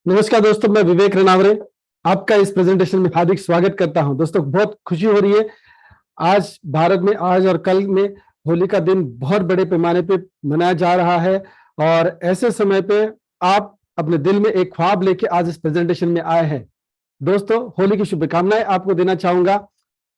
नमस्कार दोस्तों, मैं विवेक रनावरे आपका इस प्रेजेंटेशन में हार्दिक स्वागत करता हूं। दोस्तों, बहुत खुशी हो रही है। आज भारत में आज और कल में होली का दिन बहुत बड़े पैमाने पे मनाया जा रहा है और ऐसे समय पे आप अपने दिल में एक ख्वाब लेके आज इस प्रेजेंटेशन में आए हैं। दोस्तों, होली की शुभकामनाएं आपको देना चाहूंगा।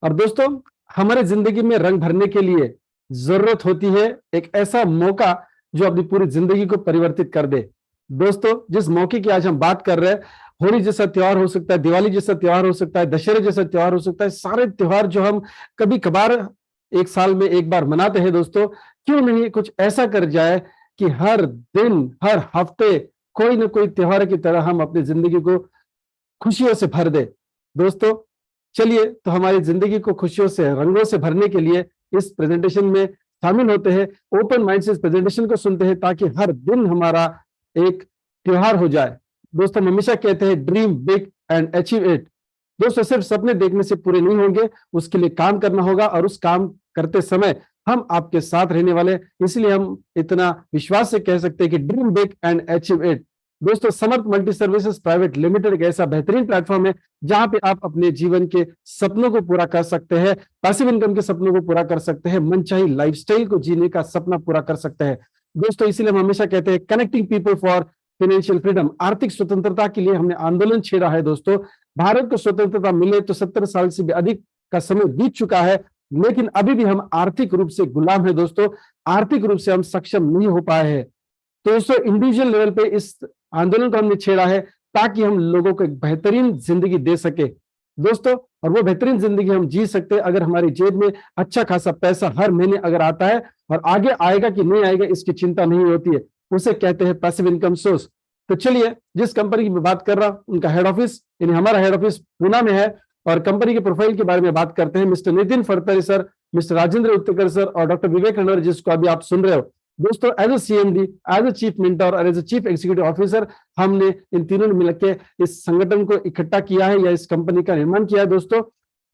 और दोस्तों, हमारे जिंदगी में रंग भरने के लिए जरूरत होती है एक ऐसा मौका जो अपनी पूरी जिंदगी को परिवर्तित कर दे। दोस्तों, जिस मौके की आज हम बात कर रहे हैं, होली जैसा त्योहार हो सकता है, दिवाली जैसा त्योहार हो सकता है, दशहरे जैसा त्योहार हो सकता है, सारे त्योहार जो हम कभी कभार एक साल में एक बार मनाते हैं। दोस्तों, क्यों नहीं कुछ ऐसा कर जाए कि हर दिन हर हफ्ते कोई ना कोई त्योहार की तरह हम अपनी जिंदगी को खुशियों से भर दे। दोस्तों, चलिए तो हमारी जिंदगी को खुशियों से रंगों से भरने के लिए इस प्रेजेंटेशन में शामिल होते हैं, ओपन माइंड से इस प्रेजेंटेशन को सुनते हैं ताकि हर दिन हमारा एक त्योहार हो जाए। दोस्तों, हम हमेशा कहते हैं dream big and achieve it. दोस्तों, सिर्फ सपने देखने से पूरे नहीं होंगे, उसके लिए काम करना होगा और उस काम करते समय हम आपके साथ रहने वाले, इसलिए हम इतना विश्वास से कह सकते हैं कि dream big and achieve it. दोस्तों, समर्थ मल्टी सर्विसेज प्राइवेट लिमिटेड एक ऐसा बेहतरीन प्लेटफॉर्म है जहां पे आप अपने जीवन के सपनों को पूरा कर सकते हैं, पैसिव इनकम के सपनों को पूरा कर सकते हैं, मनचाही लाइफस्टाइल को जीने का सपना पूरा कर सकते हैं। दोस्तों, इसीलिए हम हमेशा कहते हैं connecting people for financial freedom. आर्थिक स्वतंत्रता के लिए हमने आंदोलन छेड़ा है। दोस्तों, भारत को स्वतंत्रता मिले तो 70 साल से भी अधिक का समय बीत चुका है, लेकिन अभी भी हम आर्थिक रूप से गुलाम है। दोस्तों, आर्थिक रूप से हम सक्षम नहीं हो पाए हैं। तो दोस्तों, इंडिविजुअल लेवल पे इस आंदोलन को हमने छेड़ा है ताकि हम लोगों को एक बेहतरीन जिंदगी दे सके। दोस्तों, और वो बेहतरीन जिंदगी हम जी सकते हैं अगर हमारी जेब में अच्छा खासा पैसा हर महीने अगर आता है, और आगे आएगा कि नहीं आएगा इसकी चिंता नहीं होती है, उसे कहते हैं पैसिव इनकम सोर्स। तो चलिए, जिस कंपनी की मैं बात कर रहा हूं उनका हेड ऑफिस यानी हमारा हेड ऑफिस पूना में है, और कंपनी के प्रोफाइल के बारे में बात करते हैं। Mister Nitin Phadtare sir, mister Rajendra Uttakar sir और डॉक्टर विवेक रनवर, जिसको अभी आप सुन रहे हो। दोस्तों, as a CMD, as a chief mentor और as a chief executive officer, हमने इन तीनों ने मिलकर इस संगठन को इकट्ठा किया है या इस कंपनी का निर्माण किया है। दोस्तों,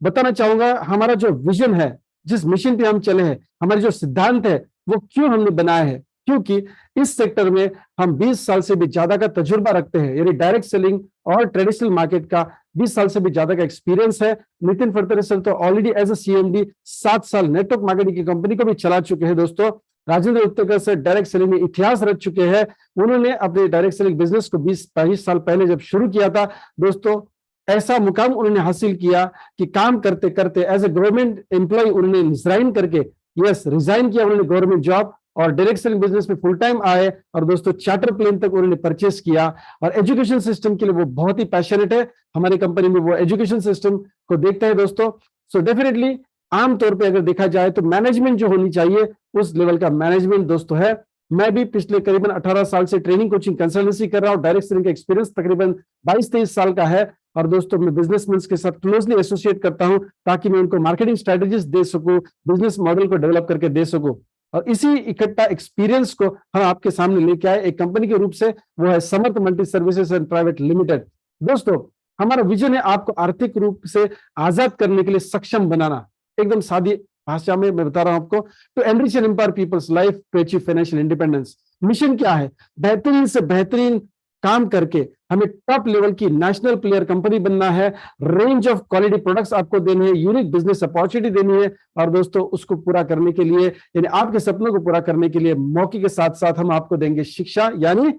बताना चाहूंगा हमारा जो विजन है, जिस मिशन पे हम चले हैं, हमारे जो सिद्धांत है, वो क्यों हमने बनाया है, क्योंकि इस सेक्टर में हम 20 साल से भी ज्यादा का तजुर्बा रखते हैं, यानी डायरेक्ट सेलिंग और ट्रेडिशनल मार्केट का 20 साल से भी ज्यादा का एक्सपीरियंस है। नितिन फड़तरे सर तो ऑलरेडी एज ए सीएमडी 7 साल नेटवर्क मार्केटिंग की कंपनी को भी चला चुके हैं। दोस्तों, Rajendra Uttakar sir direct selling में इतिहास रच चुके हैं। उन्होंने अपने डायरेक्ट सेलिंग बिजनेस को 20-22 साल पहले जब शुरू किया था, दोस्तों, ऐसा मुकाम उन्होंने हासिल किया कि काम करते करते एज ए गवर्नमेंट एम्प्लॉय उन्होंने रिजाइन किया उन्होंने गवर्नमेंट जॉब, और डायरेक्ट सेलिंग बिजनेस में फुल टाइम आए। और दोस्तों, चार्टर प्लेन तक उन्होंने परचेस किया, और एजुकेशन सिस्टम के लिए वो बहुत ही पैशनेट है। हमारी कंपनी में वो एजुकेशन सिस्टम को देखते हैं। दोस्तों, सो डेफिनेटली आमतौर पे अगर देखा जाए तो मैनेजमेंट जो होनी चाहिए उस लेवल का मैनेजमेंट दोस्तों है। मैं भी पिछले करीबन 18 साल से ट्रेनिंग कोचिंग कंसल्टेंसी कर रहा हूँ। डायरेक्ट सेलिंग का एक्सपीरियंस तकरीबन 22-23 साल का है। और दोस्तों, मैं बिजनेसमैन के साथ क्लोजली एसोसिएट करता हूं ताकि मैं उनको मार्केटिंग स्ट्रेटेजीज दे सकूं, बिजनेस मॉडल को डेवलप करके दे सकूं। और इसी इकट्ठा एक्सपीरियंस को हम आपके सामने लेके आए एक कंपनी के रूप से, वो है Samarth multi services and private limited. दोस्तों, हमारा विजन है आपको आर्थिक रूप से आजाद करने के लिए सक्षम बनाना। एकदम सादी भाषा में मैं बता रहा हूं आपको, to enrich and empower people's life to achieve financial independence. Mission क्या है? बेहतरीन से बेहतरीन काम करके हमें टॉप लेवल की नेशनल प्लेयर कंपनी बनना है, रेंज ऑफ क्वालिटी प्रोडक्ट्स आपको देने हैं, यूनिक बिजनेस अपॉर्चुनिटी देनी है। और दोस्तों, उसको पूरा करने के लिए यानी आपके सपनों को पूरा करने के लिए मौके के साथ साथ हम आपको देंगे शिक्षा, यानी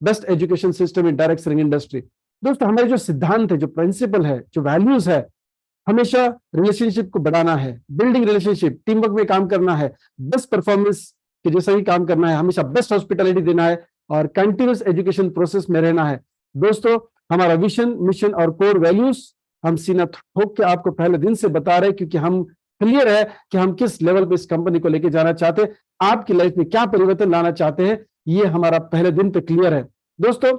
best education system in direct selling industry. दोस्तों, हमारे जो सिद्धांत है, जो प्रिंसिपल है, जो वैल्यूज है, हमेशा रिलेशनशिप को बढ़ाना है, बिल्डिंग रिलेशनशिप, टीम वर्क में काम करना है, बेस्ट परफॉर्मेंस के जैसा ही काम करना है, हमेशा बेस्ट हॉस्पिटैलिटी देना है और कंटिन्यूस एजुकेशन प्रोसेस में रहना है। दोस्तों, हमारा विजन, मिशन और कोर वैल्यूज हम सीना ठोक के आपको पहले दिन से बता रहे हैं, क्योंकि हम क्लियर है कि हम किस लेवल पे इस कंपनी को लेके जाना चाहते हैं, आपकी लाइफ में क्या परिवर्तन लाना चाहते हैं, ये हमारा पहले दिन पे क्लियर है। दोस्तों,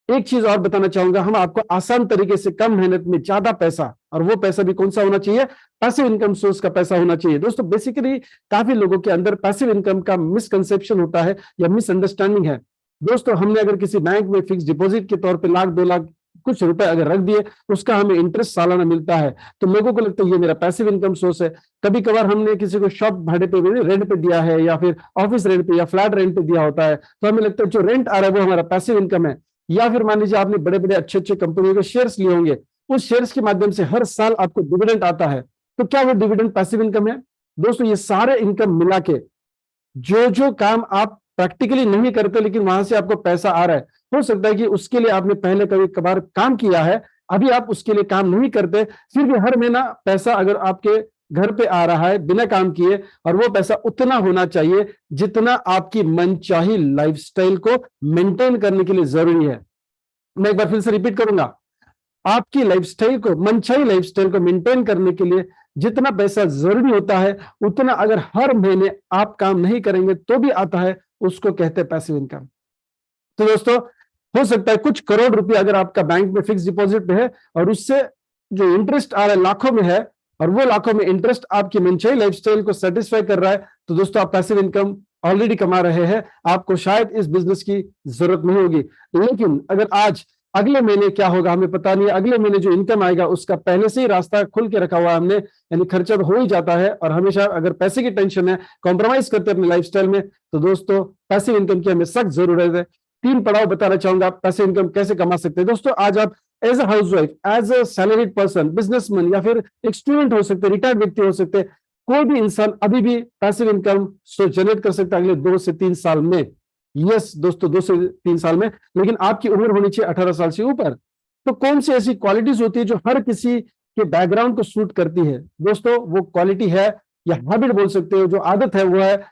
एक चीज और बताना चाहूंगा, हम आपको आसान तरीके से कम मेहनत में ज्यादा पैसा, और वो पैसा भी कौन सा होना चाहिए? पैसिव इनकम सोर्स का पैसा होना चाहिए। दोस्तों, बेसिकली काफी लोगों के अंदर पैसिव इनकम का मिसकंसेप्शन होता है या मिसअंडरस्टैंडिंग है। दोस्तों, हमने अगर किसी बैंक में फिक्स डिपॉजिट के तौर पे 1,00,000-2,00,000 कुछ रुपए अगर रख दिए, उसका हमें इंटरेस्ट सालाना मिलता है, तो लोगों को लगता है ये मेरा पैसिव इनकम सोर्स है। कभी कभार हमने किसी को शॉप भाड़े पे रेंट पे दिया है, या फिर ऑफिस रेंट पे या फ्लैट रेंट पे दिया होता है, तो हमें लगता है जो रेंट आ रहा है वो हमारा पैसिव इनकम है। या फिर मान लीजिए आपने बड़े बड़े अच्छे अच्छे कंपनियों के शेयर्स लिए होंगे, उस शेयर्स के माध्यम से हर साल आपको डिविडेंड आता है, तो क्या वो डिविडेंड पैसिव इनकम है? दोस्तों ये सारे इनकम मिला के जो जो काम आप प्रैक्टिकली नहीं करते लेकिन वहां से आपको पैसा आ रहा है, हो सकता है कि उसके लिए आपने पहले कभी कभार काम किया है, अभी आप उसके लिए काम नहीं करते, फिर भी हर महीना पैसा अगर आपके घर पे आ रहा है बिना काम किए, और वो पैसा उतना होना चाहिए जितना आपकी मनचाही लाइफस्टाइल को मेंटेन करने के लिए जरूरी है। मैं एक बार फिर से रिपीट करूंगा, आपकी लाइफस्टाइल को, मनचाही लाइफस्टाइल को मेंटेन करने के लिए जितना पैसा जरूरी होता है, उतना अगर हर महीने आप काम नहीं करेंगे तो भी आता है, उसको कहते हैं पैसिव इनकम। तो दोस्तों हो सकता है कुछ करोड़ रुपए अगर आपका बैंक में फिक्स डिपॉजिट पे है और उससे जो इंटरेस्ट आ रहा है लाखों में है, और वो लाखों में इंटरेस्ट आपकी मनचाही लाइफस्टाइल को सेटिस्फाई कर रहा है, तो दोस्तों आप पैसिव इनकम ऑलरेडी कमा रहे हैं, आपको शायद इस बिजनेस की जरूरत नहीं होगी। लेकिन अगर आज अगले महीने क्या होगा हमें पता नहीं है, अगले महीने जो इनकम आएगा उसका पहले से ही रास्ता खुल के रखा हुआ है हमने, यानी खर्चा तो हो ही जाता है, और हमेशा अगर पैसे की टेंशन है, कॉम्प्रोमाइज करते हैं अपने लाइफस्टाइल में, तो दोस्तों पैसिव इनकम की हमें सख्त जरूरत है। 3 पड़ाव बताना चाहूंगा पैसिव इनकम कैसे कमा सकते हैं। दोस्तों आज आप as a housewife, as a salaried person, businessman, या फिर एक स्टूडेंट हो सकते, रिटायर्ड व्यक्ति हो सकते, कोई भी इंसान अभी भी पैसिव इनकम जनरेट कर सकता है अगले 2 से 3 साल में। यस दोस्तों 2 से 3 साल में, लेकिन आपकी उम्र होनी चाहिए 18 साल से ऊपर। तो कौन सी ऐसी क्वालिटीज होती है जो हर किसी के बैकग्राउंड को सूट करती है? दोस्तों वो क्वालिटी है, या हैबिट बोल सकते हो, जो आदत है, वो है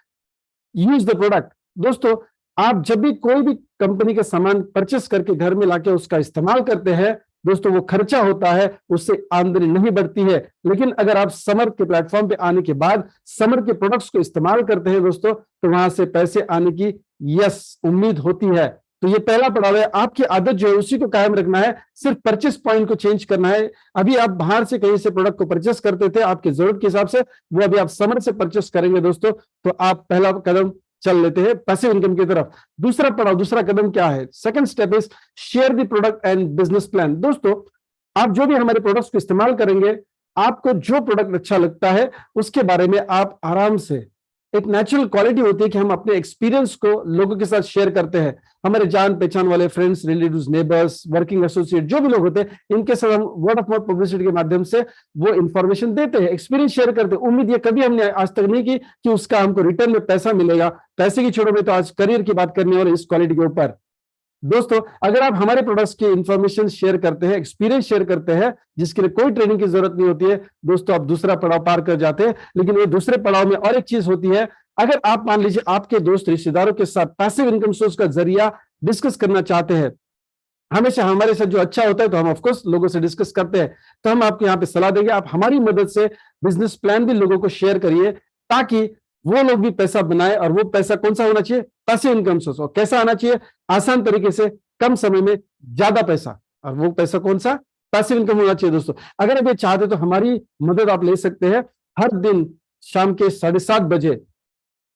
यूज द प्रोडक्ट। दोस्तों आप जब भी कोई भी कंपनी का सामान परचेस करके घर में लाके उसका इस्तेमाल करते हैं, दोस्तों वो खर्चा होता है, उससे आमदनी नहीं बढ़ती है। लेकिन अगर आप समर के प्लेटफॉर्म पे आने के बाद समर के प्रोडक्ट्स को इस्तेमाल करते हैं दोस्तों, तो वहां से पैसे आने की उम्मीद होती है। तो ये पहला पड़ाव है, आपकी आदत जो है उसी को कायम रखना है, सिर्फ परचेस पॉइंट को चेंज करना है। अभी आप बाहर से कहीं से प्रोडक्ट को परचेस करते थे आपकी जरूरत के हिसाब से, वो अभी आप समर से परचेस करेंगे दोस्तों, तो आप पहला कदम चल लेते हैं पैसिव इनकम की तरफ। दूसरा पड़ाव, दूसरा कदम क्या है? Second step is share the product and business plan. दोस्तों आप जो भी हमारे प्रोडक्ट्स को इस्तेमाल करेंगे, आपको जो प्रोडक्ट अच्छा लगता है उसके बारे में आप आराम से, एक नेचुरल क्वालिटी होती है कि हम अपने एक्सपीरियंस को लोगों के साथ शेयर करते हैं। हमारे जान पहचान वाले friends, relatives, neighbours, working associate, जो भी लोग होते हैं, इनके साथ हम वर्ड ऑफ माउथ पब्लिसिटी के माध्यम से वो इंफॉर्मेशन देते हैं, एक्सपीरियंस शेयर करते हैं। उम्मीद ये कभी हमने आज तक नहीं की कि उसका हमको रिटर्न में पैसा मिलेगा। पैसे की छोड़ो में तो आज करियर की बात करने वाले इस क्वालिटी के ऊपर। दोस्तों अगर आप हमारे प्रोडक्ट्स की इंफॉर्मेशन शेयर करते हैं, एक्सपीरियंस शेयर करते हैं, जिसके लिए कोई ट्रेनिंग की जरूरत नहीं होती है, दोस्तों आप दूसरा पड़ाव पार कर जाते हैं। लेकिन वो दूसरे पड़ाव में और एक चीज होती है, अगर आप मान लीजिए आपके दोस्त रिश्तेदारों के साथ पैसिव इनकम सोर्स का जरिया डिस्कस करना चाहते हैं, हमेशा हमारे साथ जो अच्छा होता है तो हम ऑफकोर्स लोगों से डिस्कस करते हैं, तो हम आपको यहाँ पे सलाह देंगे, आप हमारी मदद से बिजनेस प्लान भी लोगों को शेयर करिए, ताकि वो लोग भी पैसा बनाए। और वो पैसा कौन सा होना चाहिए? Passive income source. और कैसा आना चाहिए? आसान तरीके से, कम समय में ज्यादा पैसा। और वो पैसा कौन सा? पैसिव इनकम होना चाहिए। दोस्तों अगर आप ये चाहते तो हमारी मदद आप ले सकते हैं। हर दिन शाम के 7:30 बजे,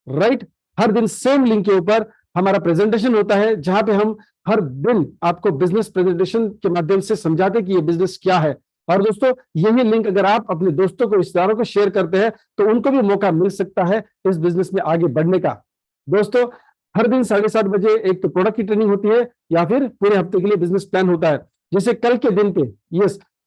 राइट, हर दिन सेम लिंक के ऊपर हमारा प्रेजेंटेशन होता है, जहां पे हम हर दिन आपको बिजनेस प्रेजेंटेशन के माध्यम से समझाते हैं कि ये बिजनेस क्या है। और दोस्तों यही लिंक अगर आप अपने दोस्तों को, रिश्तेदारों को शेयर करते हैं, तो उनको भी मौका मिल सकता है इस बिजनेस में आगे बढ़ने का। दोस्तों हर दिन 7:30 बजे एक तो प्रोडक्ट की ट्रेनिंग होती है, या फिर पूरे हफ्ते के लिए बिजनेस प्लान होता है। जैसे कल के दिन पे,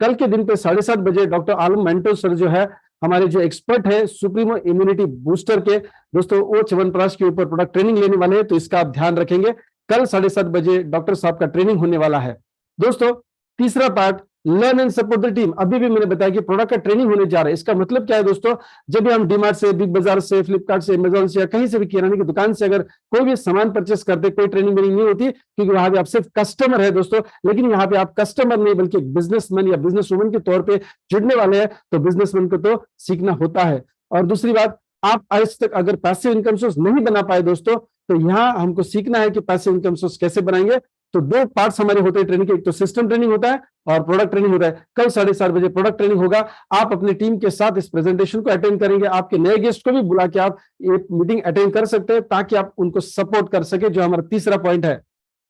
कल के दिन पे 7:30 बजे डॉक्टर आलम मेंटो सर जो है, हमारे जो एक्सपर्ट है सुप्रीमो इम्यूनिटी बूस्टर के, दोस्तों वो च्यवनप्राश के ऊपर प्रोडक्ट ट्रेनिंग लेने वाले हैं, तो इसका आप ध्यान रखेंगे। कल 7:30 बजे डॉक्टर साहब का ट्रेनिंग होने वाला है। दोस्तों तीसरा part, learn and support the team. अभी भी मैंने बताया कि प्रोडक्ट का ट्रेनिंग होने जा रहा है। इसका मतलब क्या है दोस्तों? जब भी हम डीमार्ट से, बिग बाजार से, फ्लिपकार्ट से, अमेजोन से, या कहीं से भी किराने की दुकान से अगर कोई भी सामान परचेस करते, कोई ट्रेनिंग नहीं होती, क्योंकि वहां पे आप सिर्फ कस्टमर है दोस्तों। लेकिन यहाँ पे आप कस्टमर नहीं बल्कि बिजनेसमैन या बिजनेस वुमन के तौर पर जुड़ने वाले हैं, तो बिजनेसमैन को तो सीखना होता है। और दूसरी बात, आप आज तक अगर पैसिव इनकम सोर्स नहीं बना पाए दोस्तों, तो यहाँ हमको सीखना है कि पैसिव इनकम सोर्स कैसे बनाएंगे। तो 2 पार्ट्स हमारे होते हैं ट्रेनिंग के, एक तो सिस्टम ट्रेनिंग होता है और प्रोडक्ट ट्रेनिंग होता है। कल 7:30 बजे प्रोडक्ट ट्रेनिंग होगा। आप अपनी टीम के साथ इस प्रेजेंटेशन को अटेंड करेंगे, आपके नए गेस्ट को भी बुला के आप ये मीटिंग अटेंड कर सकते हैं, ताकि आप उनको सपोर्ट कर सके, जो हमारा तीसरा पॉइंट है।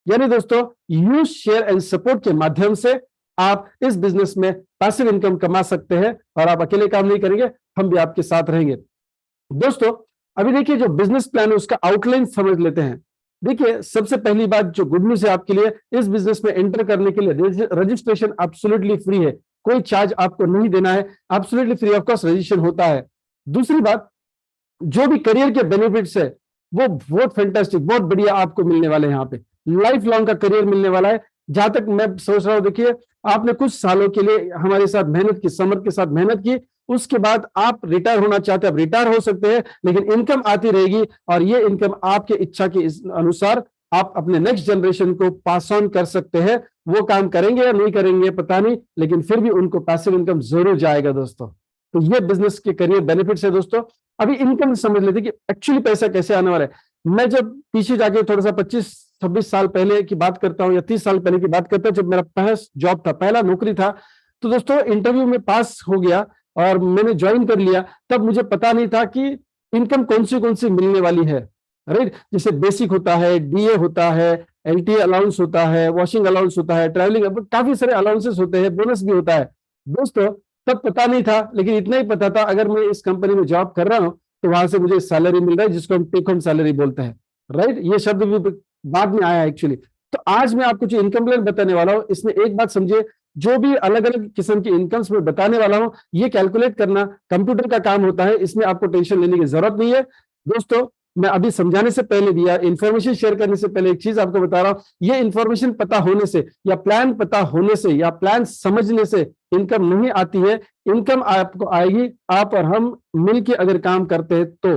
यानी दोस्तों यूज, शेयर एंड सपोर्ट के माध्यम से आप इस बिजनेस में पैसिव इनकम कमा सकते हैं, और आप अकेले काम नहीं करेंगे, हम भी आपके साथ रहेंगे। दोस्तों अभी देखिए जो बिजनेस प्लान है उसका आउटलाइन समझ लेते हैं। देखिए, सबसे पहली बात जो गुड न्यूज है आपके लिए, इस बिजनेस में एंटर करने के लिए रजिस्ट्रेशन एब्सोल्युटली फ्री है, कोई चार्ज आपको नहीं देना है, absolutely free of cost registration होता है। दूसरी बात, जो भी करियर के बेनिफिट्स है वो बहुत फैंटास्टिक, बहुत बढ़िया आपको मिलने वाले हैं। यहाँ पे लाइफ लॉन्ग का करियर मिलने वाला है। जहां तक मैं सोच रहा हूं, देखिए, आपने कुछ सालों के लिए हमारे साथ मेहनत की, समर के साथ मेहनत की, उसके बाद आप रिटायर होना चाहते हैं, आप रिटायर हो सकते हैं, लेकिन इनकम आती रहेगी, और ये इनकम आपके इच्छा के अनुसार आप अपने नेक्स्ट जनरेशन को पास ऑन कर सकते हैं। वो काम करेंगे या नहीं करेंगे पता नहीं, लेकिन फिर भी उनको पैसिव इनकम जरूर जाएगा दोस्तों। तो ये बिजनेस के करियर बेनिफिट्स है दोस्तों। अभी इनकम समझ लेते कि एक्चुअली पैसा कैसे आने वाला है। मैं जब पीछे जाके थोड़ा सा 25-26 साल पहले की बात करता हूं, या 30 साल पहले की बात करता हूं, जब मेरा पहला जॉब था, पहला नौकरी था, तो दोस्तों इंटरव्यू में पास हो गया और मैंने ज्वाइन कर लिया। तब मुझे पता नहीं था कि इनकम कौन सी मिलने वाली है, राइट। जैसे बेसिक होता है, डीए होता है, एलटीए अलाउंस होता है, वॉशिंग अलाउंस होता है, ट्रैवलिंग, काफी सारे अलाउंसेस होते हैं, बोनस भी होता है दोस्तों। तब पता नहीं था, लेकिन इतना ही पता था, अगर मैं इस कंपनी में जॉब कर रहा हूं तो वहां से मुझे सैलरी मिल रहा है, जिसको हम टेक होम सैलरी बोलते हैं, राइट। ये शब्द भी बाद में आया एक्चुअली। तो आज मैं आपको जो इनकम प्लान बताने वाला हूं, इसमें एक बात समझिए, जो भी अलग अलग किस्म की इनकम्स में बताने वाला हूं, ये कैलकुलेट करना कंप्यूटर का काम होता है, इसमें आपको टेंशन लेने की जरूरत नहीं है दोस्तों। मैं अभी समझाने से पहले भी, या इन्फॉर्मेशन शेयर करने से पहले, एक चीज आपको बता रहा हूं, ये इन्फॉर्मेशन पता होने से, या प्लान पता होने से, या प्लान समझने से इनकम नहीं आती है। इनकम आपको आएगी आप और हम मिलकर अगर काम करते हैं तो।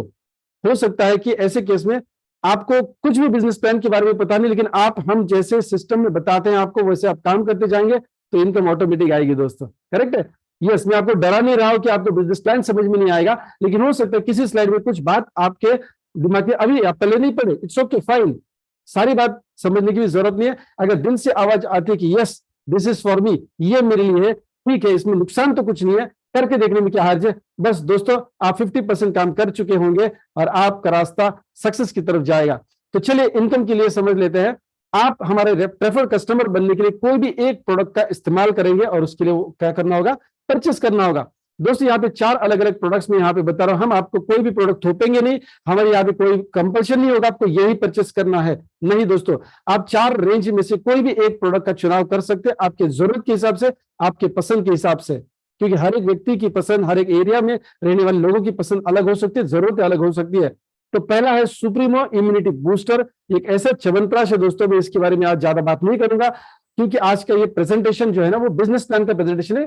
हो सकता है कि ऐसे केस में आपको कुछ भी बिजनेस प्लान के बारे में पता नहीं, लेकिन आप हम जैसे सिस्टम में बताते हैं आपको, वैसे आप काम करते जाएंगे तो इनकम ऑटोमेटिक आएगी दोस्तों, करेक्ट है। यस, मैं आपको डरा नहीं रहा हूं कि आपको बिजनेस प्लान समझ में नहीं आएगा, लेकिन हो सकता है किसी स्लाइड में कुछ बात आपके दिमाग में अभी आप पहले नहीं पढ़े, इट्स ओके, फाइन। सारी बात समझने की भी जरूरत नहीं है। अगर दिल से आवाज आती है कि yes this is for me, ये मेरे लिए है, ठीक है, इसमें नुकसान तो कुछ नहीं है, करके देखने में क्या हर्ज है। बस दोस्तों, आप 50% काम कर चुके होंगे और आपका रास्ता सक्सेस की तरफ जाएगा। तो चलिए इनकम के लिए समझ लेते हैं। आप हमारे प्रेफर कस्टमर बनने के लिए कोई भी एक प्रोडक्ट का इस्तेमाल करेंगे, और उसके लिए क्या करना होगा, परचेस करना होगा। दोस्तों, यहाँ पे 4 अलग अलग प्रोडक्ट्स में यहाँ पे बता रहा हूं, हम आपको कोई भी प्रोडक्ट थोपेंगे नहीं, हमारे यहाँ पे कोई कंपल्शन नहीं होगा आपको यही परचेस करना है, नहीं दोस्तों। आप 4 रेंज में से कोई भी एक प्रोडक्ट का चुनाव कर सकते हैं, आपके जरूरत के हिसाब से, आपके पसंद के हिसाब से, क्योंकि हर एक व्यक्ति की पसंद, हर एक एरिया में रहने वाले लोगों की पसंद अलग हो सकती है, जरूरतें अलग हो सकती है। तो पहला है सुप्रीमो इम्यूनिटी बूस्टर। एक ऐसा च्यवनप्राश है दोस्तों, मैं इसके बारे में आज ज्यादा बात नहीं करूंगा, क्योंकि आज का ये प्रेजेंटेशन जो है ना, वो बिजनेस प्लान का प्रेजेंटेशन है,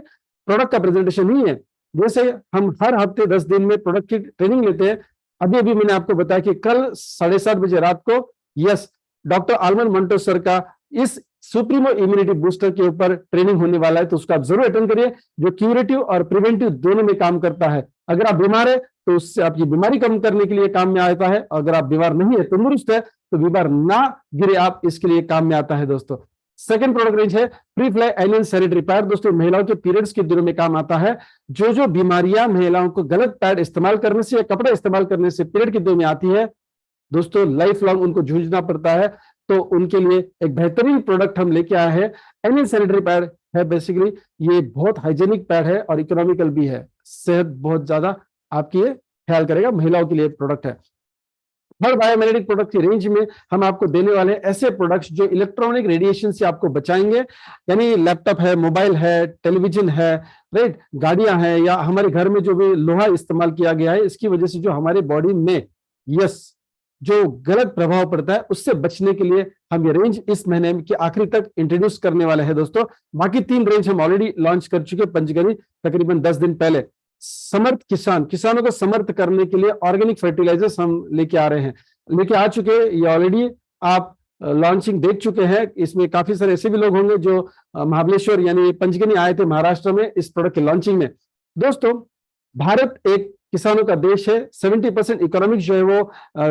प्रोडक्ट का प्रेजेंटेशन नहीं है। जैसे हम हर हफ्ते 10 दिन में प्रोडक्ट की ट्रेनिंग लेते हैं, अभी अभी मैंने आपको बताया कि कल 7:30 बजे रात को, yes, doctor almond Manto sir का इस सुप्रीमो इम्यूनिटी बूस्टर के ऊपर ट्रेनिंग होने वाला है, तो उसको आप जरूर अटेंड करिए, जो क्यूरेटिव और प्रिवेंटिव दोनों में काम करता है। अगर आप बीमार है तो उससे आपकी बीमारी कम करने के लिए काम में आता है, अगर आप बीमार नहीं है, तंदुरुस्त है, तो बीमार ना गिरे आप, इसके लिए काम में आता है दोस्तों। सेकंड प्रोडक्ट रेंज है free fly alien sanitary pad. दोस्तों, महिलाओं के पीरियड्स के दिनों में काम आता है। जो बीमारियां महिलाओं को गलत पैड इस्तेमाल करने से या कपड़ा इस्तेमाल करने से पीरियड के दिनों में आती है दोस्तों, लाइफ लॉन्ग उनको जूझना पड़ता है, तो उनके लिए एक बेहतरीन प्रोडक्ट हम लेके आए हैं। एलियन सैनिटरी पैड है, बेसिकली ये बहुत हाइजेनिक पैड है और इकोनॉमिकल भी है, सेहत बहुत ज्यादा आपकी ख्याल करेगा, महिलाओं के लिए प्रोडक्ट है। हर बायोमेडिक प्रोडक्ट की रेंज में हम आपको देने वाले ऐसे प्रोडक्ट्स जो इलेक्ट्रॉनिक रेडिएशन से आपको बचाएंगे, यानी लैपटॉप है, मोबाइल है, टेलीविजन है, राइट, गाड़ियां हैं, या हमारे घर में जो भी लोहा इस्तेमाल किया गया है, इसकी वजह से जो हमारे बॉडी में यस जो गलत प्रभाव पड़ता है, उससे बचने के लिए हम ये रेंज इस महीने के आखिरी तक इंट्रोड्यूस करने वाले हैं दोस्तों। बाकी 3 रेंज हम ऑलरेडी लॉन्च कर चुके पंचगनी तकरीबन 10 दिन पहले। समर्थ किसानों को समर्थ करने के लिए ऑर्गेनिक फर्टिलाइजर्स हम लेके आ चुके हैं, ये ऑलरेडी आप लॉन्चिंग देख चुके हैं। इसमें काफी सारे ऐसे भी लोग होंगे जो महाबलेश्वर यानी पंचगनी आए थे महाराष्ट्र में इस प्रोडक्ट की लॉन्चिंग में। दोस्तों, भारत एक किसानों का देश है, 70% इकोनॉमिक्स जो है वो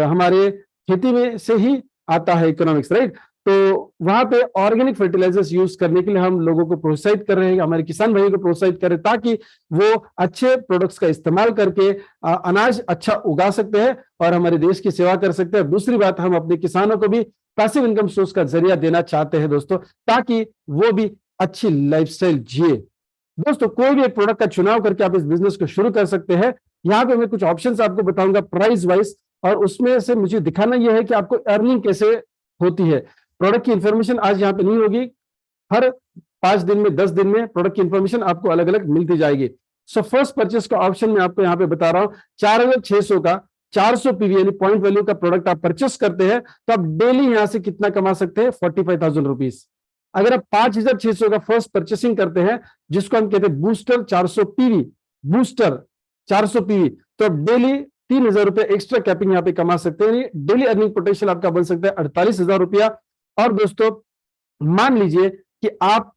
हमारे खेती में से ही आता है, इकोनॉमिक्स, राइट। तो वहां पे ऑर्गेनिक फर्टिलाइजर्स यूज करने के लिए हम लोगों को प्रोत्साहित कर रहे हैं, हमारे किसान भाइयों को प्रोत्साहित करें, ताकि वो अच्छे प्रोडक्ट्स का इस्तेमाल करके अनाज अच्छा उगा सकते हैं और हमारे देश की सेवा कर सकते हैं। दूसरी बात, हम अपने किसानों को भी पैसिव इनकम सोर्स का जरिया देना चाहते हैं दोस्तों, ताकि वो भी अच्छी लाइफस्टाइल जिए। दोस्तों, कोई भी एक प्रोडक्ट का चुनाव करके आप इस बिजनेस को शुरू कर सकते हैं। यहाँ पे मैं कुछ ऑप्शंस आपको बताऊंगा प्राइस वाइज, और उसमें से मुझे दिखाना यह है कि आपको अर्निंग कैसे होती है। प्रोडक्ट की इंफॉर्मेशन आज यहाँ पे नहीं होगी, हर 5 दिन में 10 दिन में प्रोडक्ट की इंफॉर्मेशन आपको अलग अलग मिलती जाएगी। सो फर्स्ट परचेस का ऑप्शन मैं आपको यहाँ पे बता रहा हूँ, 4600 का 400 पीवी यानी पॉइंट वैल्यू का प्रोडक्ट आप परचेस करते हैं तो आप डेली यहां से कितना कमा सकते हैं, 45,000 रुपीज। अगर आप 5,600 का फर्स्ट परचेसिंग करते हैं, जिसको हम कहते हैं बूस्टर 400 पीवी, बूस्टर 400 पीवी, तो आप डेली 3,000 रुपए एक्स्ट्रा कैपिंग यहाँ पे कमा सकते हैं। डेली अर्निंग पोटेंशियल आपका बन सकता है 48,000 रुपया। और दोस्तों मान लीजिए कि आप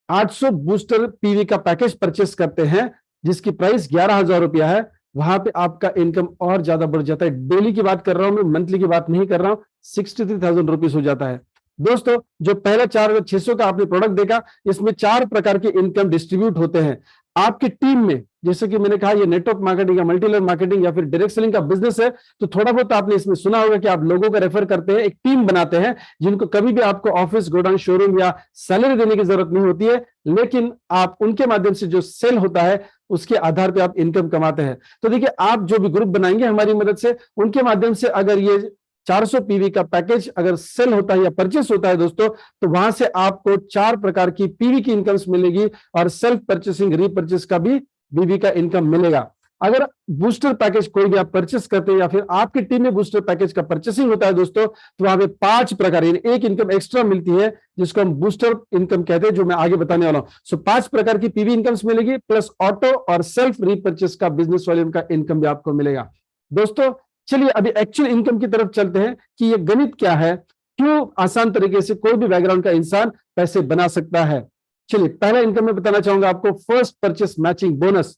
800 बूस्टर पीवी का पैकेज परचेस करते हैं, जिसकी प्राइस 11,000 रुपया है, वहां पे आपका इनकम और ज्यादा बढ़ जाता है। डेली की बात कर रहा हूं मैं, मंथली की बात नहीं कर रहा हूं। 63,000 रुपीज हो जाता है। दोस्तों जो पहला 4,600 का आपने प्रोडक्ट देखा, इसमें 4 प्रकार के इनकम डिस्ट्रीब्यूट होते हैं आपकी टीम में। जैसे कि मैंने कहा, ये नेटवर्क मार्केटिंग या मल्टी लेवल मार्केटिंग या फिर डायरेक्ट सेलिंग का बिजनेस है, तो थोड़ा बहुत आपने इसमें सुना होगा कि आप लोगों को रेफर करते हैं, एक टीम बनाते हैं, जिनको कभी भी आपको ऑफिस, गोडाउन, शोरूम या सैलरी देने की जरूरत नहीं होती है, लेकिन आप उनके माध्यम से जो सेल होता है उसके आधार पर आप इनकम कमाते हैं। तो देखिए, आप जो भी ग्रुप बनाएंगे हमारी मदद से, उनके माध्यम से अगर ये 400 पीवी का पैकेज अगर सेल होता है या परचेस होता है दोस्तों, तो वहां से आपको 4 प्रकार की पीवी की इनकम्स मिलेगी और सेल्फ परचेसिंग, रीपरचेस का भी बीवी का इनकम मिलेगा। अगर बूस्टर पैकेज कोई भी आप परचेस करते हैं या फिर आपकी टीम में बूस्टर पैकेज का परचेसिंग होता है दोस्तों, तो वहां पे 5 प्रकार यानी एक इनकम एक्स्ट्रा मिलती है, जिसको हम बूस्टर इनकम कहते हैं, जो मैं आगे बताने वाला हूं। सो 5 प्रकार की पीवी इनकम्स मिलेगी, प्लस ऑटो और सेल्फ रीपरचेस का बिजनेस वॉल्यूम का इनकम भी आपको मिलेगा। दोस्तों चलिए अभी एक्चुअल इनकम की तरफ चलते हैं कि ये गणित क्या है, क्यों आसान तरीके से कोई भी बैकग्राउंड का इंसान पैसे बना सकता है। चलिए पहला इनकम में बताना चाहूंगा आपको, first purchase matching bonus.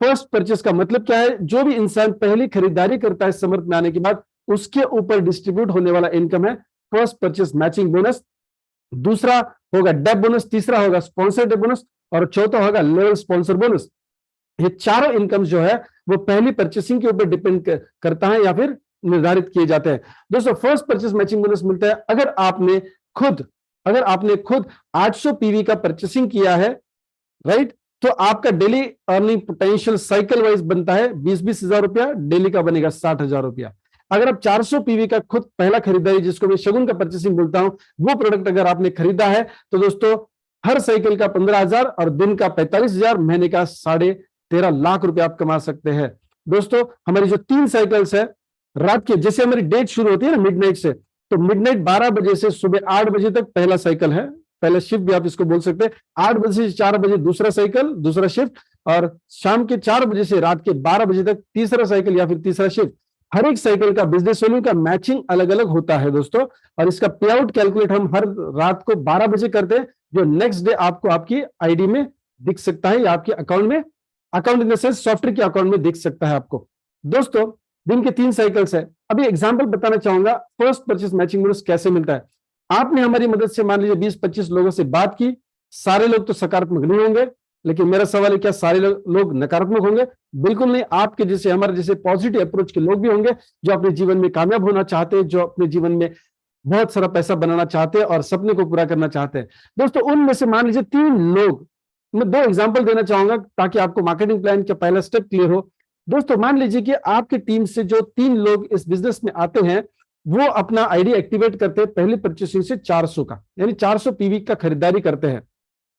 First purchase का मतलब क्या है, जो भी इंसान पहली खरीदारी करता है समर्थ में आने के बाद, उसके ऊपर डिस्ट्रीब्यूट होने वाला इनकम है फर्स्ट परचेस मैचिंग बोनस। दूसरा होगा डेप बोनस, तीसरा होगा स्पॉन्सर डेप बोनस और चौथा होगा लेवल स्पॉन्सर बोनस। ये चारों इनकम जो है वो पहली परचेसिंग के ऊपर डिपेंड करता है या फिर निर्धारित किए जाते हैं। दोस्तों फर्स्ट परचेस मैचिंग बोनस मिलता है अगर आपने खुद 800 पीवी का परचेसिंग किया है, राइट, तो आपका daily earning potential cycle wise बनता है 20-20 हजार रुपया, डेली का बनेगा 60,000 रुपया। अगर आप 400 पीवी का खुद पहला खरीदारी, जिसको मैं शगुन का परचेसिंग बोलता हूं, वो प्रोडक्ट अगर आपने खरीदा है, तो दोस्तों हर साइकिल का 15,000 और दिन का 45,000, महीने का 13.5 लाख रुपए आप कमा सकते हैं। दोस्तों हमारी जो 3 साइकिल्स है, रात के, जैसे हमारी डेट शुरू होती है ना मिडनाइट से, तो मिडनाइट 12 बजे से सुबह 8 बजे तक पहला साइकिल है, पहला शिफ्ट भी आप इसको बोल सकते हैं। 8 बजे से 4 बजे दूसरा साइकिल, दूसरा शिफ्ट, और शाम के 4 बजे से रात के 12 बजे तक तीसरा साइकिल या फिर तीसरा शिफ्ट। हर एक साइकिल का बिजनेस वैल्यू का मैचिंग अलग अलग होता है दोस्तों, और इसका पे आउट कैलकुलेट हम हर रात को 12 बजे करते हैं, जो नेक्स्ट डे आपको आपकी आईडी में दिख सकता है या आपके अकाउंट में, account in the sense software के अकाउंट में दिख सकता है आपको। दोस्तों दिन के 3 साइकिल्स है। अभी एग्जांपल बताना चाहूंगा फर्स्ट परचेस मैचिंग बोनस कैसे मिलता है। आपने हमारी मदद से मान लीजिए 20-25 लोगों से बात की, सारे लोग तो सकारात्मक नहीं होंगे, लेकिन मेरा सवाल है क्या सारे लोग नकारात्मक होंगे? बिल्कुल नहीं। आपके जैसे, हमारे जैसे पॉजिटिव अप्रोच के लोग भी होंगे, जो अपने जीवन में कामयाब होना चाहते हैं, जो अपने जीवन में बहुत सारा पैसा बनाना चाहते हैं और सपने को पूरा करना चाहते हैं। दोस्तों उनमें से मान लीजिए 3 लोग, मैं 2 एग्जांपल देना चाहूंगा ताकि आपको मार्केटिंग प्लान का पहला स्टेप क्लियर हो। दोस्तों मान लीजिए कि आपकी टीम से जो 3 लोग इस बिजनेस में आते हैं, वो अपना आईडी एक्टिवेट करते हैं पहली परचेसिंग से 400 का, यानी 400 पीवी का खरीदारी करते हैं।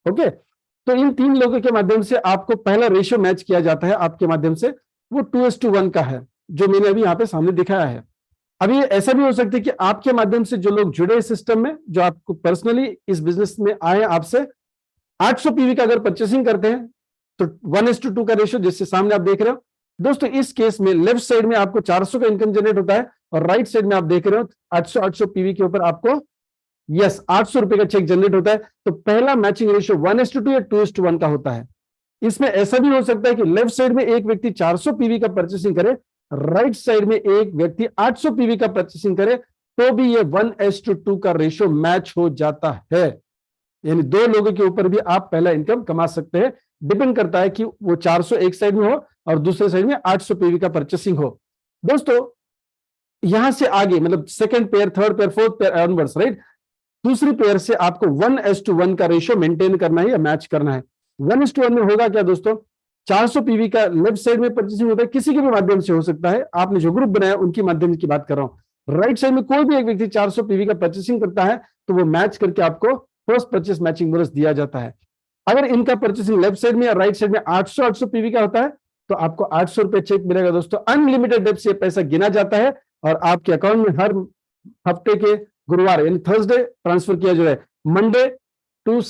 ओके, तो इन 3 लोगों के माध्यम से आपको पहला रेशियो मैच किया जाता है आपके माध्यम से, वो 2:1 का है, जो मैंने अभी यहाँ पे सामने दिखाया है। अभी ऐसा भी हो सकता है कि आपके माध्यम से जो लोग जुड़े सिस्टम में, जो आपको पर्सनली इस बिजनेस में आए, आपसे 800 पीवी का अगर परचेसिंग करते हैं, तो 1:2 का रेशियो जिससे सामने आप देख रहे हो। दोस्तों इस केस में लेफ्ट साइड में आपको 400 का इनकम जनरेट होता है, और राइट साइड में आप देख रहे हो 800 पीवी के ऊपर आपको 800 रुपए का चेक जनरेट होता है। तो पहला मैचिंग रेशियो 1:2 या 2:1 का होता है। इसमें ऐसा भी हो सकता है कि लेफ्ट साइड में एक व्यक्ति 400 पीवी का परचेसिंग करे, राइट साइड में एक व्यक्ति 800 पीवी का परचेसिंग करे, तो भी ये 1:2 का रेशियो मैच हो जाता है। यानी 2 लोगों के ऊपर भी आप पहला इनकम कमा सकते हैं। डिपेंड करता है कि वो 400 एक साइड में हो और दूसरे साइड में 800 पीवी का परचेसिंग हो। दोस्तों यहां से आगे, मतलब second pair, third pair, fourth pair onwards, right, दूसरी पेयर से आपको 1:1 का रेशियो मेंटेन करना है या मैच करना है। 1:1 में होगा क्या दोस्तों, 400 पीवी का लेफ्ट साइड में परचेसिंग होता है, किसी के भी माध्यम से हो सकता है, आपने जो ग्रुप बनाया उनके माध्यम की बात कर रहा हूं। राइट साइड में कोई भी एक व्यक्ति 400 पीवी का परचेसिंग करता है तो वो मैच करके आपको फर्स्ट परचेस मैचिंग बोनस दिया जाता है। अगर इनका परचेसिंग लेफ्ट साइड में या राइट साइड में 800 पीवी का होता है तो आपको 800 रुपए चेक मिलेगा दोस्तों। अनलिमिटेड डेप्थ से पैसा गिना जाता है और आपके अकाउंट में हर हफ्ते के गुरुवार यानी थर्सडे ट्रांसफर किया जो है। मंडे टू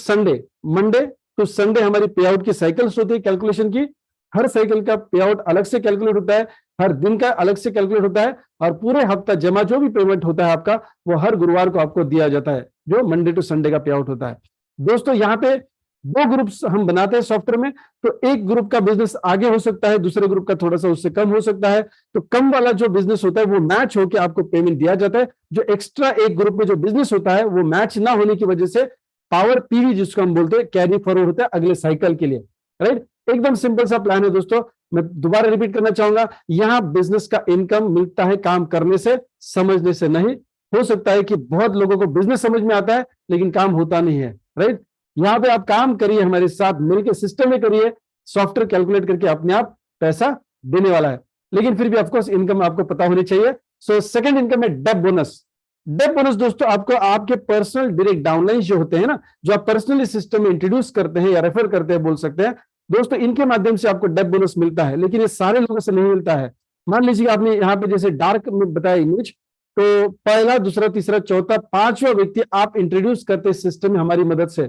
संडे हमारी पे आउट की साइकिल्स होती है कैलकुलेशन की। हर साइकिल का पे आउट अलग से कैलकुलेट होता है, हर दिन का अलग से कैलकुलेट होता है और पूरे हफ्ता जमा जो भी पेमेंट होता है आपका वो हर गुरुवार को आपको दिया जाता है, जो मंडे टू संडे का पे आउट होता है। दोस्तों यहाँ पे दो ग्रुप्स हम बनाते हैं सॉफ्टवेयर में, तो एक ग्रुप का बिजनेस आगे हो सकता है, दूसरे ग्रुप का थोड़ा सा उससे कम हो सकता है। तो कम वाला जो बिजनेस होता है वो मैच होकर आपको पेमेंट दिया जाता है। जो एक्स्ट्रा एक ग्रुप में जो बिजनेस होता है वो मैच ना होने की वजह से पावर पीवी जिसको हम बोलते हैं कैरी फॉरवर्ड होता है अगले साइकिल के लिए। राइट, एकदम सिंपल सा प्लान है दोस्तों। मैं दोबारा रिपीट करना चाहूंगा, यहां बिजनेस का इनकम मिलता है काम करने से, समझने से नहीं। हो सकता है कि बहुत लोगों को बिजनेस समझ में आता है लेकिन काम होता नहीं है। राइट, यहां पे आप काम करिए, हमारे साथ मिलकर सिस्टम में करिए, सॉफ्टवेयर कैलकुलेट करके अपने आप पैसा देने वाला है। लेकिन फिर भी ऑफकोर्स इनकम आपको पता होनी चाहिए। सो सेकंड इनकम है डेप बोनस। डेप बोनस दोस्तों आपको आपके पर्सनल डायरेक्ट डाउनलाइन जो होते हैं ना, जो आप पर्सनली सिस्टम में इंट्रोड्यूस करते हैं या रेफर करते हैं बोल सकते हैं दोस्तों, इनके माध्यम से आपको डेप बोनस मिलता है। लेकिन ये सारे लोगों से नहीं मिलता है। मान लीजिए आपने यहाँ पे जैसे डार्क में बताया इमेज, तो पहला दूसरा तीसरा चौथा पांचवा व्यक्ति आप इंट्रोड्यूस करते हैं सिस्टम में हमारी मदद से,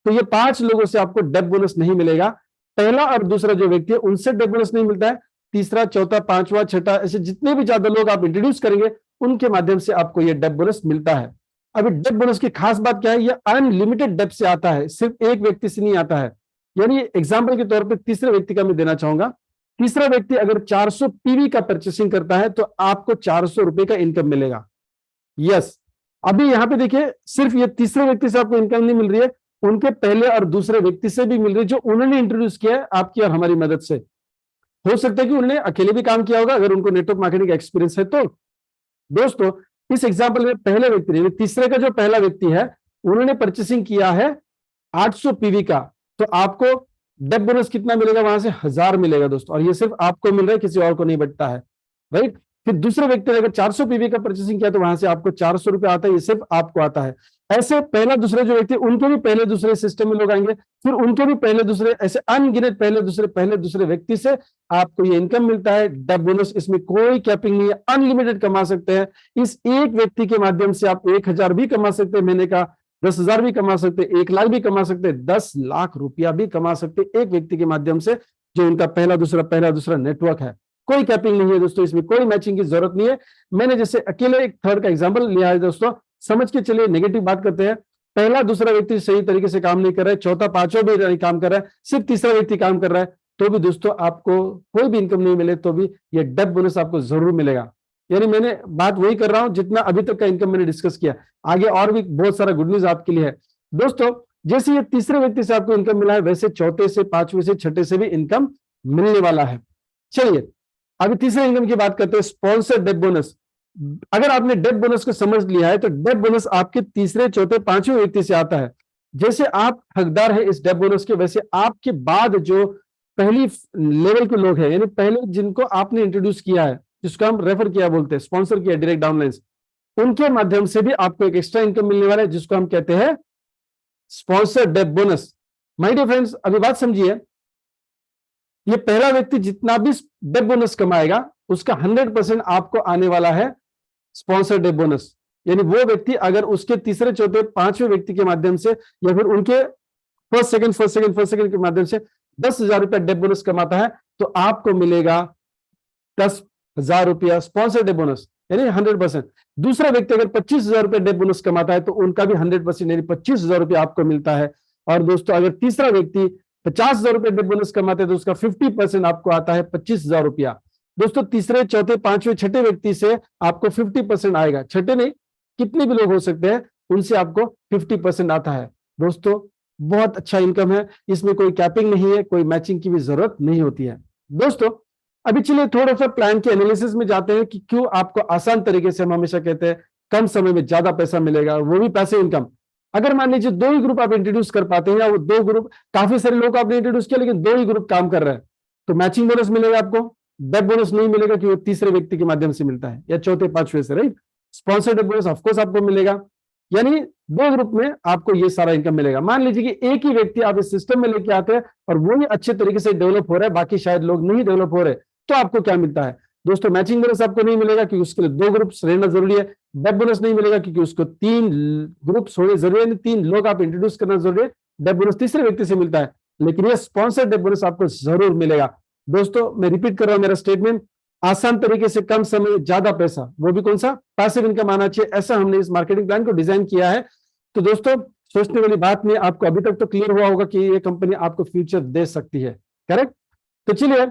तो ये 5 लोगों से आपको डेप बोनस नहीं मिलेगा। पहला और दूसरा जो व्यक्ति है उनसे डेप बोनस नहीं मिलता है। तीसरा चौथा पांचवा छठा ऐसे जितने भी ज्यादा लोग आप इंट्रोड्यूस करेंगे उनके माध्यम से आपको ये डेप बोनस मिलता है। अभी डेप बोनस की खास बात क्या है, ये अनलिमिटेड डेप से आता है, सिर्फ एक व्यक्ति से नहीं आता है। यानी एग्जाम्पल के तौर पर तीसरे व्यक्ति का मैं देना चाहूंगा, तीसरा व्यक्ति अगर 400 पीवी का परचेसिंग करता है तो आपको 400 रुपए का इनकम मिलेगा। यस, अभी यहां पे देखिए सिर्फ ये तीसरे व्यक्ति से आपको इनकम नहीं मिल रही है, उनके पहले और दूसरे व्यक्ति से भी मिल रही है जो उन्होंने इंट्रोड्यूस किया है आपकी और हमारी मदद से। हो सकता है कि उन्होंने अकेले भी काम किया होगा अगर उनको नेटवर्क मार्केटिंग का एक्सपीरियंस है तो। दोस्तों इस एग्जाम्पल में पहले व्यक्ति ने, तीसरे का जो पहला व्यक्ति है उन्होंने परचेसिंग किया है 800 पीवी का, तो आपको डेप बोनस कितना मिलेगा, वहां से 1000 मिलेगा दोस्तों, और ये सिर्फ आपको मिल रहा है, किसी और को नहीं बटता है। राइट, फिर दूसरे व्यक्ति ने अगर 400 पीवी का परचेसिंग किया तो वहां से आपको 400 रुपए आता है, ये सिर्फ आपको आता है। ऐसे पहला दूसरे जो व्यक्ति उनके भी पहले दूसरे सिस्टम में लोग आएंगे, फिर उनके भी पहले दूसरे, ऐसे अनगिनत पहले दूसरे व्यक्ति से आपको ये इनकम मिलता है डेप बोनस। इसमें कोई कैपिंग नहीं है, अनलिमिटेड कमा सकते हैं। इस एक व्यक्ति के माध्यम से आप 1000 भी कमा सकते हैं महीने का, 10,000 भी कमा सकते, 1 लाख भी कमा सकते, 10 लाख रुपया भी कमा सकते एक व्यक्ति के माध्यम से, जो उनका पहला दूसरा नेटवर्क है। कोई कैपिंग नहीं है दोस्तों, इसमें कोई मैचिंग की जरूरत नहीं है। मैंने जैसे अकेले एक थर्ड का एग्जांपल लिया है दोस्तों, समझ के चलिए, नेगेटिव बात करते हैं। पहला दूसरा व्यक्ति सही तरीके से काम नहीं कर रहा है, चौथा पांचवा भी नहीं काम कर रहा है, सिर्फ तीसरा व्यक्ति काम कर रहा है, तो भी दोस्तों आपको कोई भी इनकम नहीं मिले तो भी ये डेप बोनस आपको जरूर मिलेगा। यानी मैंने बात वही कर रहा हूं जितना अभी तक का इनकम मैंने डिस्कस किया, आगे और भी बहुत सारा गुड न्यूज आपके लिए है दोस्तों। जैसे ये तीसरे व्यक्ति से आपको इनकम मिला है, वैसे चौथे से, पांचवें से, छठे से भी इनकम मिलने वाला है। चलिए अभी तीसरे इनकम की बात करते हैं, स्पॉन्सर डेप बोनस। अगर आपने डेप बोनस को समझ लिया है तो डेप बोनस आपके तीसरे चौथे पांचवें व्यक्ति से आता है। जैसे आप हकदार है इस डेप बोनस के, वैसे आपके बाद जो पहली लेवल के लोग हैं, यानी पहले जिनको आपने इंट्रोड्यूस किया है, जिसको हम रेफर किया बोलते हैं, स्पॉन्सर किया डायरेक्ट डाउनलाइंस, उनके माध्यम से भी आपको एक एक्स्ट्रा इनकम मिलने वाला है, जिसको हम कहते हैं sponsor dep bonus. My dear friends, अभी बात समझिए, ये पहला व्यक्ति जितना भी डेप बोनस कमाएगा उसका 100% आपको आने वाला है स्पॉन्सर डेप बोनस। यानी वो व्यक्ति अगर उसके तीसरे चौथे पांचवें व्यक्ति के माध्यम से या फिर उनके फर्स्ट सेकंड के माध्यम से 10,000 रुपया डेप बोनस कमाता है तो आपको मिलेगा 10,000 रुपया स्पॉन्सर डेप बोनस, यानी 100%। दूसरा व्यक्ति अगर 25,000 रुपया डेप बोनस कमाता है तो उनका भी 100% यानी 25,000 रुपया आपको मिलता है। और दोस्तों अगर तीसरा व्यक्ति 50,000 रुपये डेप बोनस कमाते हैं तो उसका 50% आपको आता है 25,000 रुपया। दोस्तों तीसरे चौथे पांचवें छठे व्यक्ति से आपको 50% आएगा, छठे नहीं कितने भी लोग हो सकते हैं उनसे आपको 50% आता है। दोस्तों बहुत अच्छा इनकम है, इसमें कोई कैपिंग नहीं है, कोई मैचिंग की भी जरूरत नहीं होती है। दोस्तों अभी चलिए थोड़ा सा प्लान के एनालिसिस में जाते हैं कि क्यों आपको आसान तरीके से, हम हमेशा कहते हैं कम समय में ज्यादा पैसा मिलेगा, वो भी पैसे इनकम। अगर मान लीजिए 2 ही ग्रुप आप इंट्रोड्यूस कर पाते हैं, या वो 2 ग्रुप, काफी सारे लोग आपने इंट्रोड्यूस किया लेकिन 2 ही ग्रुप काम कर रहे हैं, तो मैचिंग बोनस मिलेगा आपको, डेप बोनस नहीं मिलेगा, कि वो तीसरे व्यक्ति के माध्यम से मिलता है या चौथे पांचवें से। राइट, स्पॉन्सर्ड बोनस ऑफकोर्स आपको मिलेगा। यानी दो ग्रुप में आपको ये सारा इनकम मिलेगा। मान लीजिए कि एक ही व्यक्ति आप इस सिस्टम में लेके आते हैं और वो ही अच्छे तरीके से डेवलप हो रहा है, बाकी शायद लोग नहीं डेवलप हो रहे, तो आपको क्या मिलता है दोस्तों? मैचिंग बोनस आपको नहीं मिलेगा क्योंकि उसके लिए दो ग्रुप्स रहना जरूरी है। डेप बोनस नहीं मिलेगा क्योंकि उसको तीन ग्रुप्स होने जरूरी है, तीन लोग आप इंट्रोड्यूस करना जरूरी है। डेप बोनस तीसरे व्यक्ति से मिलता है, लेकिन ये स्पॉन्सर्ड डेप बोनस आपको जरूर मिलेगा। दोस्तों मैं रिपीट कर रहा हूं मेरा स्टेटमेंट, आसान तरीके से कम समय ज्यादा पैसा, वो भी कौन सा? पैसिव इनकम आना चाहिए, ऐसा हमने इस मार्केटिंग प्लान को डिजाइन किया है। तो दोस्तों सोचने वाली बात नहीं, आपको अभी तक तो क्लियर हुआ होगा कि ये कंपनी आपको फ्यूचर दे सकती है, करेक्ट? तो चलिए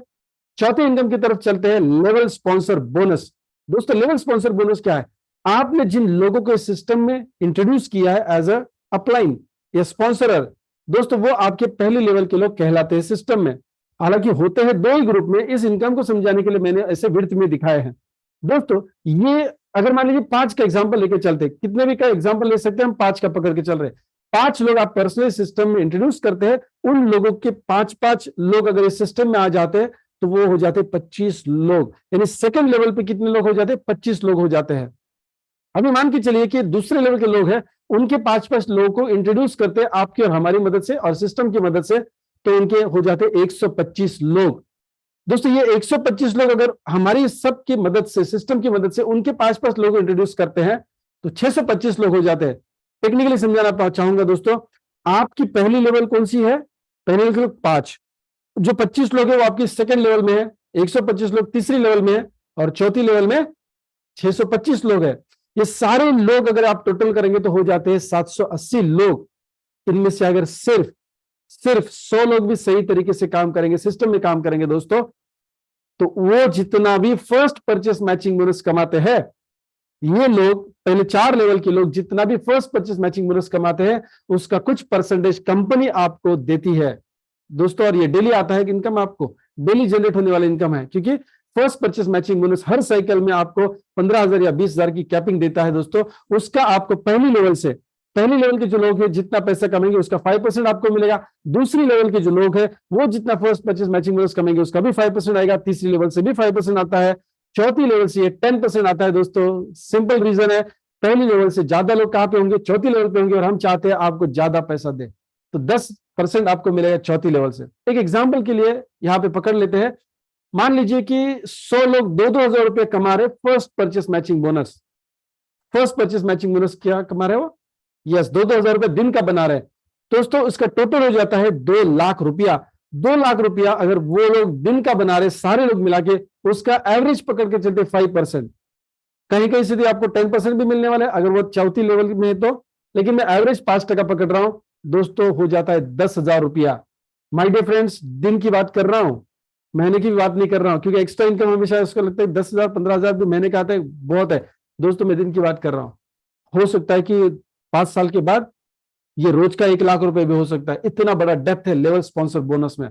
चौथे इनकम की तरफ चलते हैं, लेवल स्पॉन्सर बोनस। दोस्तों लेवल स्पॉन्सर बोनस क्या है? आपने जिन लोगों को इस सिस्टम में इंट्रोड्यूस किया है एज अ अपलाइन या स्पॉन्सरर, दोस्तों वो आपके पहले लेवल के लोग कहलाते हैं सिस्टम में। हालांकि होते हैं दो ही ग्रुप में, इस इनकम को समझाने के लिए मैंने ऐसे विड्थ में दिखाए हैं। दोस्तों ये अगर मान लीजिए 5 का एग्जांपल लेके चलते, कितने भी का एग्जांपल ले सकते हैं हम, 5 का पकड़ के चल रहे, 5 लोग आप पर्सनल सिस्टम में इंट्रोड्यूस करते हैं, उन लोगों के 5-5 लोग अगर इस सिस्टम में आ जाते हैं तो वो हो जाते 25 लोग। यानी सेकंड लेवल पे कितने लोग हो जाते? 25 लोग हो जाते हैं। अभी मान के चलिए कि दूसरे लेवल के लोग हैं, उनके 5-5 लोगों को इंट्रोड्यूस करते हैं आपकी और हमारी मदद से और सिस्टम की मदद से, तो इनके हो जाते 125 लोग। दोस्तों ये 125 लोग अगर हमारी सब की मदद से, सिस्टम की मदद से उनके 5-5 लोग इंट्रोड्यूस करते हैं तो 625 लोग हो जाते हैं। टेक्निकली समझाना चाहूंगा दोस्तों, आपकी पहली लेवल कौन सी है? पहले लेवल 5, जो 25 लोग हैं वो आपकी सेकंड लेवल में है, 125 लोग तीसरी लेवल में है और चौथी लेवल में 625 लोग हैं। ये सारे लोग अगर आप टोटल करेंगे तो हो जाते हैं 780 लोग। इनमें से अगर सिर्फ 100 लोग भी सही तरीके से काम करेंगे, सिस्टम में काम करेंगे दोस्तों, तो वो जितना भी फर्स्ट परचेस मैचिंग बोनस कमाते हैं, ये लोग पहले 4 लेवल के लोग जितना भी फर्स्ट परचेस मैचिंग बोनस कमाते हैं उसका कुछ परसेंटेज कंपनी आपको देती है दोस्तों। और ये डेली आता है कि इनकम आपको डेली जनरेट होने वाला इनकम है, क्योंकि फर्स्ट परचेस मैचिंग बोनस हर साइकिल में आपको 15,000 या 20,000 की कैपिंग देता है दोस्तों। उसका आपको पहली लेवल के जो लोग हैं जितना पैसा कमाएंगे उसका 5% आपको मिलेगा। दूसरी लेवल के जो लोग हैं वो जितना फर्स्ट परचेस मैचिंग बोनस कमाएंगे उसका भी 5% आएगा। तीसरी लेवल से भी 5% आता है, चौथी लेवल से ये 10% आता है दोस्तों। सिंपल रीजन है, पहली लेवल से ज्यादा लोग कहां पे होंगे? चौथी लेवल पे होंगे, और हम चाहते हैं आपको ज्यादा पैसा दे, तो 10% आपको मिलेगा चौथी लेवल से। एक एग्जाम्पल के लिए यहां पे पकड़ लेते हैं, मान लीजिए कि 100 लोग 2-2 हजार रुपए कमा रहे first purchase matching bonus. First purchase matching bonus क्या कमा रहे हो? यस, 2-2 हजार रुपए दिन का बना रहे दोस्तों। उसका टोटल हो जाता है 2 लाख रुपया। 2 लाख रुपया अगर वो लोग दिन का बना रहे सारे लोग मिला के, उसका एवरेज पकड़ के चलते 5%, कहीं कहीं से आपको 10% भी मिलने वाला है अगर वो चौथी लेवल में है तो, लेकिन मैं एवरेज 5% पकड़ रहा हूं दोस्तों, हो जाता है 10,000 रुपया। माय डियर फ्रेंड्स, दिन की बात कर रहा हूं, महीने की भी बात नहीं कर रहा हूं, क्योंकि एक्स्ट्रा इनकम हमेशा उसको लगता है 10,000 15,000 भी महीने का आता है बहुत है दोस्तों। मैं दिन की बात कर रहा हूं। हो सकता है कि 5 साल के बाद ये रोज का 1 लाख रुपए भी हो सकता है। इतना बड़ा डेप्थ है लेवल स्पॉन्सर बोनस में।